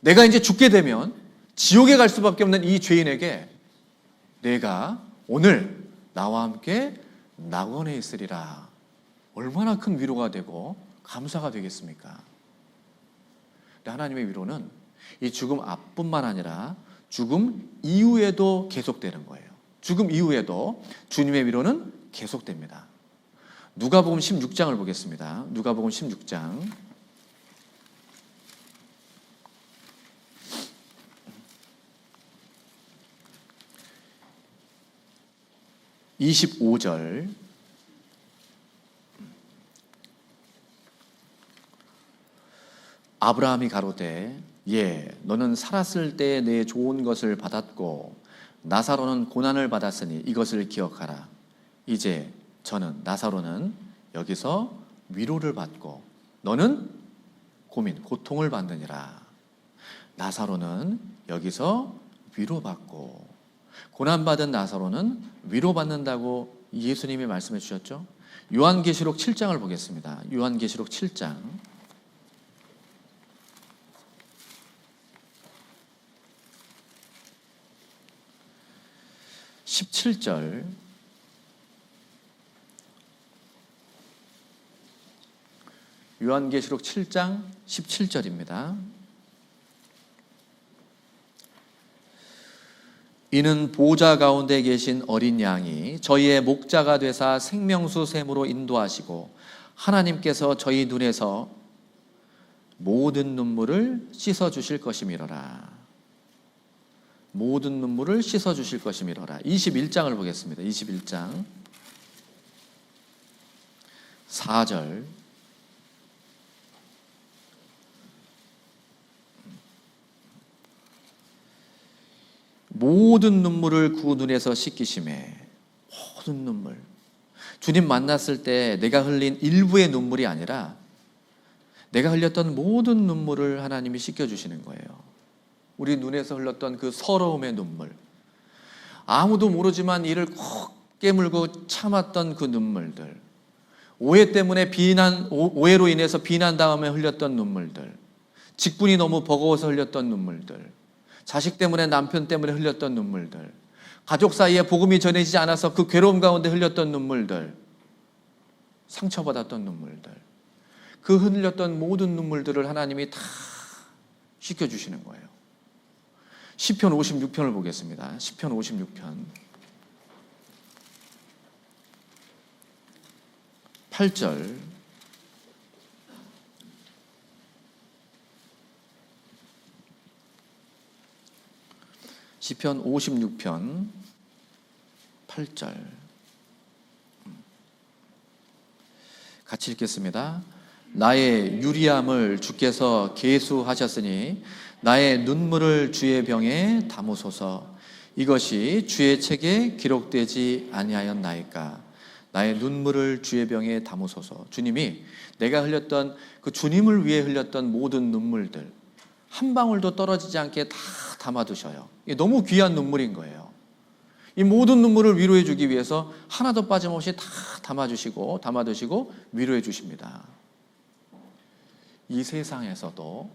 내가 이제 죽게 되면 지옥에 갈 수밖에 없는 이 죄인에게 내가 오늘 나와 함께 낙원에 있으리라. 얼마나 큰 위로가 되고 감사가 되겠습니까? 하나님의 위로는 이 죽음 앞뿐만 아니라 죽음 이후에도 계속되는 거예요. 죽음 이후에도 주님의 위로는 계속됩니다. 누가복음 16장을 보겠습니다. 누가복음 16장 25절 아브라함이 가로되 너는 살았을 때 내 좋은 것을 받았고 나사로는 고난을 받았으니 이것을 기억하라. 이제 나사로는 여기서 위로를 받고 너는 고통을 받느니라. 나사로는 여기서 위로받고 고난받은 나사로는 위로받는다고 예수님이 말씀해 주셨죠. 요한계시록 7장을 보겠습니다. 요한계시록 7장 17절 요한계시록 7장 17절입니다. 이는 보좌 가운데 계신 어린 양이 저희의 목자가 되사 생명수 샘으로 인도하시고 하나님께서 저희 눈에서 모든 눈물을 씻어주실 것이미러라. 모든 눈물을 씻어주실 것이미러라. 21장을 보겠습니다. 21장 4절 모든 눈물을 그 눈에서 씻기심에 모든 눈물. 주님 만났을 때 내가 흘린 일부의 눈물이 아니라 내가 흘렸던 모든 눈물을 하나님이 씻겨주시는 거예요. 우리 눈에서 흘렀던 그 서러움의 눈물, 아무도 모르지만 이를 꼭 깨물고 참았던 그 눈물들, 오해 때문에 오해로 인해서 비난당하며 흘렸던 눈물들, 직분이 너무 버거워서 흘렸던 눈물들, 자식 때문에 남편 때문에 흘렸던 눈물들, 가족 사이에 복음이 전해지지 않아서 그 괴로움 가운데 흘렸던 눈물들, 상처받았던 눈물들, 그 흘렸던 모든 눈물들을 하나님이 다 씻겨주시는 거예요. 시편 56편을 보겠습니다. 시편 56편 8절, 시편 56편 8절 같이 읽겠습니다. 나의 유리함을 주께서 계수하셨으니 나의 눈물을 주의 병에 담으소서. 이것이 주의 책에 기록되지 아니하였나이까. 나의 눈물을 주의 병에 담으소서. 주님이 내가 흘렸던 그 주님을 위해 흘렸던 모든 눈물들 한 방울도 떨어지지 않게 다 담아두셔요. 이게 너무 귀한 눈물인 거예요. 이 모든 눈물을 위로해 주기 위해서 하나도 빠짐없이 다 담아두시고 위로해 주십니다. 이 세상에서도,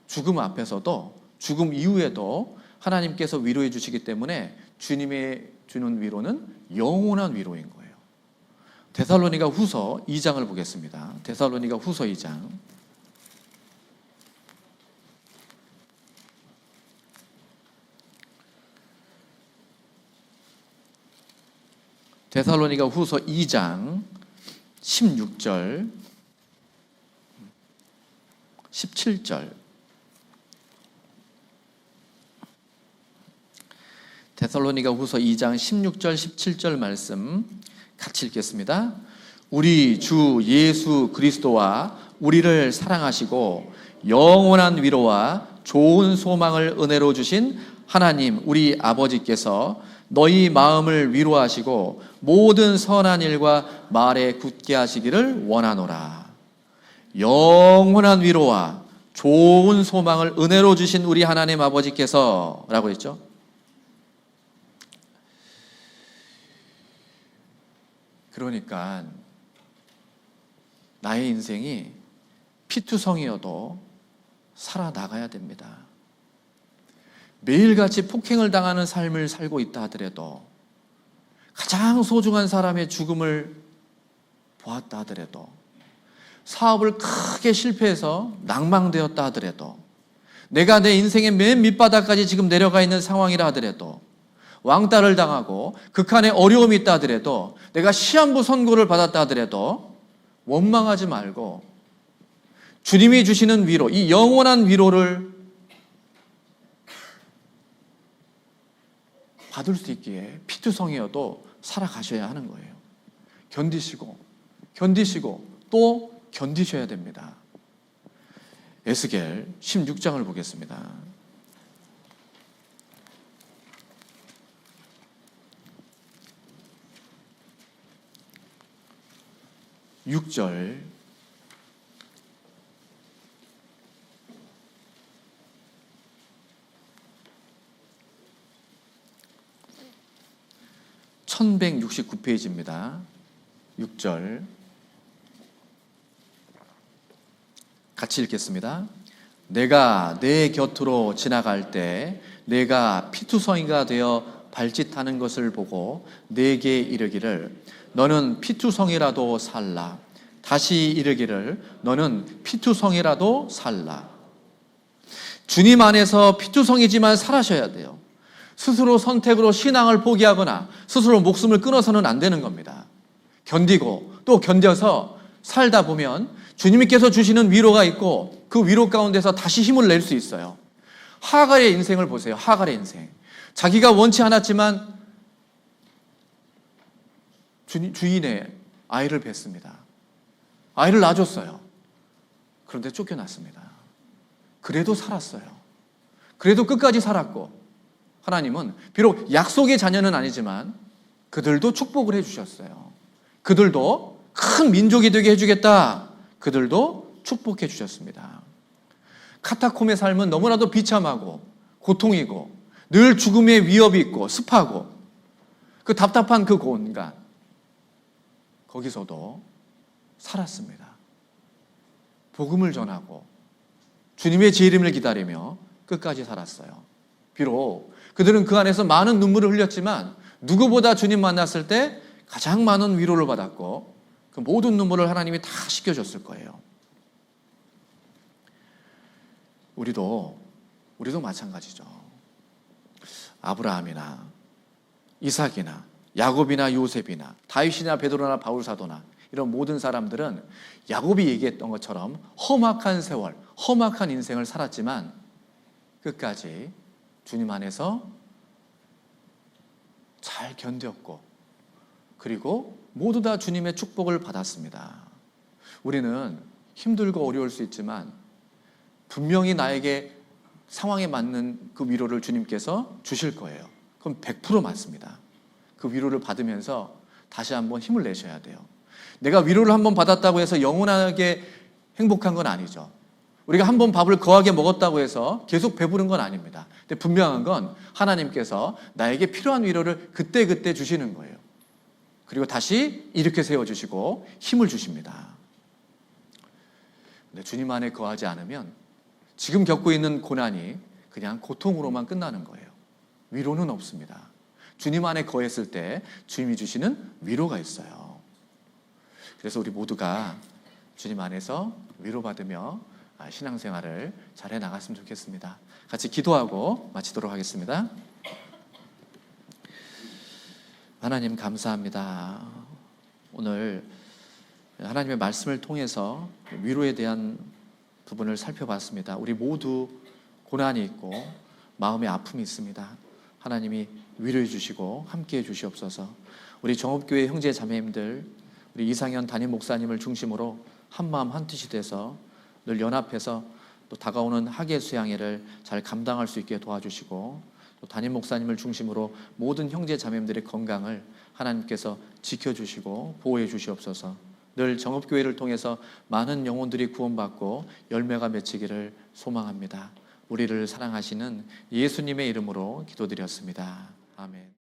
죽음 앞에서도, 죽음 이후에도 하나님께서 위로해 주시기 때문에 주님의 주는 위로는 영원한 위로인 거예요. 데살로니가 후서 2장을 보겠습니다. 데살로니가 후서 2장 데살로니가 후서 2장 16절 17절 데살로니가 후서 2장 16절 17절 말씀 같이 읽겠습니다. 우리 주 예수 그리스도와 우리를 사랑하시고 영원한 위로와 좋은 소망을 은혜로 주신 하나님 우리 아버지께서 너희 마음을 위로하시고 모든 선한 일과 말에 굳게 하시기를 원하노라. 영원한 위로와 좋은 소망을 은혜로 주신 우리 하나님 아버지께서 라고 했죠. 그러니까 나의 인생이 피투성이어도 살아나가야 됩니다. 매일같이 폭행을 당하는 삶을 살고 있다 하더라도, 가장 소중한 사람의 죽음을 보았다 하더라도, 사업을 크게 실패해서 낭망되었다 하더라도, 내가 내 인생의 맨 밑바닥까지 지금 내려가 있는 상황이라 하더라도, 왕따를 당하고 극한의 어려움이 있다 하더라도, 내가 시한부 선고를 받았다 하더라도 원망하지 말고 주님이 주시는 위로, 이 영원한 위로를 받을 수 있기에 피투성이어도 살아가셔야 하는 거예요. 견디시고 또 견디셔야 됩니다. 에스겔 16장을 보겠습니다. 6절 (1169페이지입니다) 6절 같이 읽겠습니다. 내가 내 곁으로 지나갈 때 내가 피투성이가 되어 발짓하는 것을 보고 내게 이르기를 너는 피투성이라도 살라. 다시 이르기를 너는 피투성이라도 살라. 주님 안에서 피투성이지만 살아셔야 돼요. 스스로 선택으로 신앙을 포기하거나 스스로 목숨을 끊어서는 안 되는 겁니다. 견디고 또 견뎌서 살다 보면 주님께서 주시는 위로가 있고 그 위로 가운데서 다시 힘을 낼 수 있어요. 하갈의 인생을 보세요. 하갈의 인생. 자기가 원치 않았지만 주인의 아이를 뵀습니다. 아이를 낳아줬어요. 그런데 쫓겨났습니다. 그래도 살았어요. 그래도 끝까지 살았고, 하나님은 비록 약속의 자녀는 아니지만 그들도 축복을 해주셨어요. 그들도 큰 민족이 되게 해주겠다. 그들도 축복해 주셨습니다. 카타콤의 삶은 너무나도 비참하고 고통이고 늘 죽음의 위협이 있고 습하고 그 답답한 그 공간, 거기서도 살았습니다. 복음을 전하고 주님의 재림을 기다리며 끝까지 살았어요. 비록 그들은 그 안에서 많은 눈물을 흘렸지만 누구보다 주님 만났을 때 가장 많은 위로를 받았고 그 모든 눈물을 하나님이 다 씻겨줬을 거예요. 우리도 마찬가지죠. 아브라함이나 이삭이나 야곱이나 요셉이나 다윗이나 베드로나 바울 사도나 이런 모든 사람들은 야곱이 얘기했던 것처럼 험악한 세월, 험악한 인생을 살았지만 끝까지 주님 안에서 잘 견뎠고 그리고 모두 다 주님의 축복을 받았습니다. 우리는 힘들고 어려울 수 있지만 분명히 나에게 상황에 맞는 그 위로를 주님께서 주실 거예요. 그럼 100% 맞습니다. 그 위로를 받으면서 다시 한번 힘을 내셔야 돼요. 내가 위로를 한번 받았다고 해서 영원하게 행복한 건 아니죠. 우리가 한번 밥을 거하게 먹었다고 해서 계속 배부른 건 아닙니다. 근데 분명한 건 하나님께서 나에게 필요한 위로를 그때그때 주시는 거예요. 그리고 다시 일으켜 세워주시고 힘을 주십니다. 근데 주님 안에 거하지 않으면 지금 겪고 있는 고난이 그냥 고통으로만 끝나는 거예요. 위로는 없습니다. 주님 안에 거했을 때 주님이 주시는 위로가 있어요. 그래서 우리 모두가 주님 안에서 위로받으며 신앙생활을 잘 해나갔으면 좋겠습니다. 같이 기도하고 마치도록 하겠습니다. 하나님 감사합니다. 오늘 하나님의 말씀을 통해서 위로에 대한 부분을 살펴봤습니다. 우리 모두 고난이 있고 마음의 아픔이 있습니다. 하나님이 위로해 주시고 함께해 주시옵소서. 우리 정읍교회 형제 자매님들, 우리 이상현 담임 목사님을 중심으로 한마음 한뜻이 돼서 늘 연합해서 또 다가오는 학예 수양회를 잘 감당할 수 있게 도와주시고 또 담임 목사님을 중심으로 모든 형제 자매님들의 건강을 하나님께서 지켜주시고 보호해 주시옵소서. 늘 정읍교회를 통해서 많은 영혼들이 구원받고 열매가 맺히기를 소망합니다. 우리를 사랑하시는 예수님의 이름으로 기도드렸습니다. 아멘.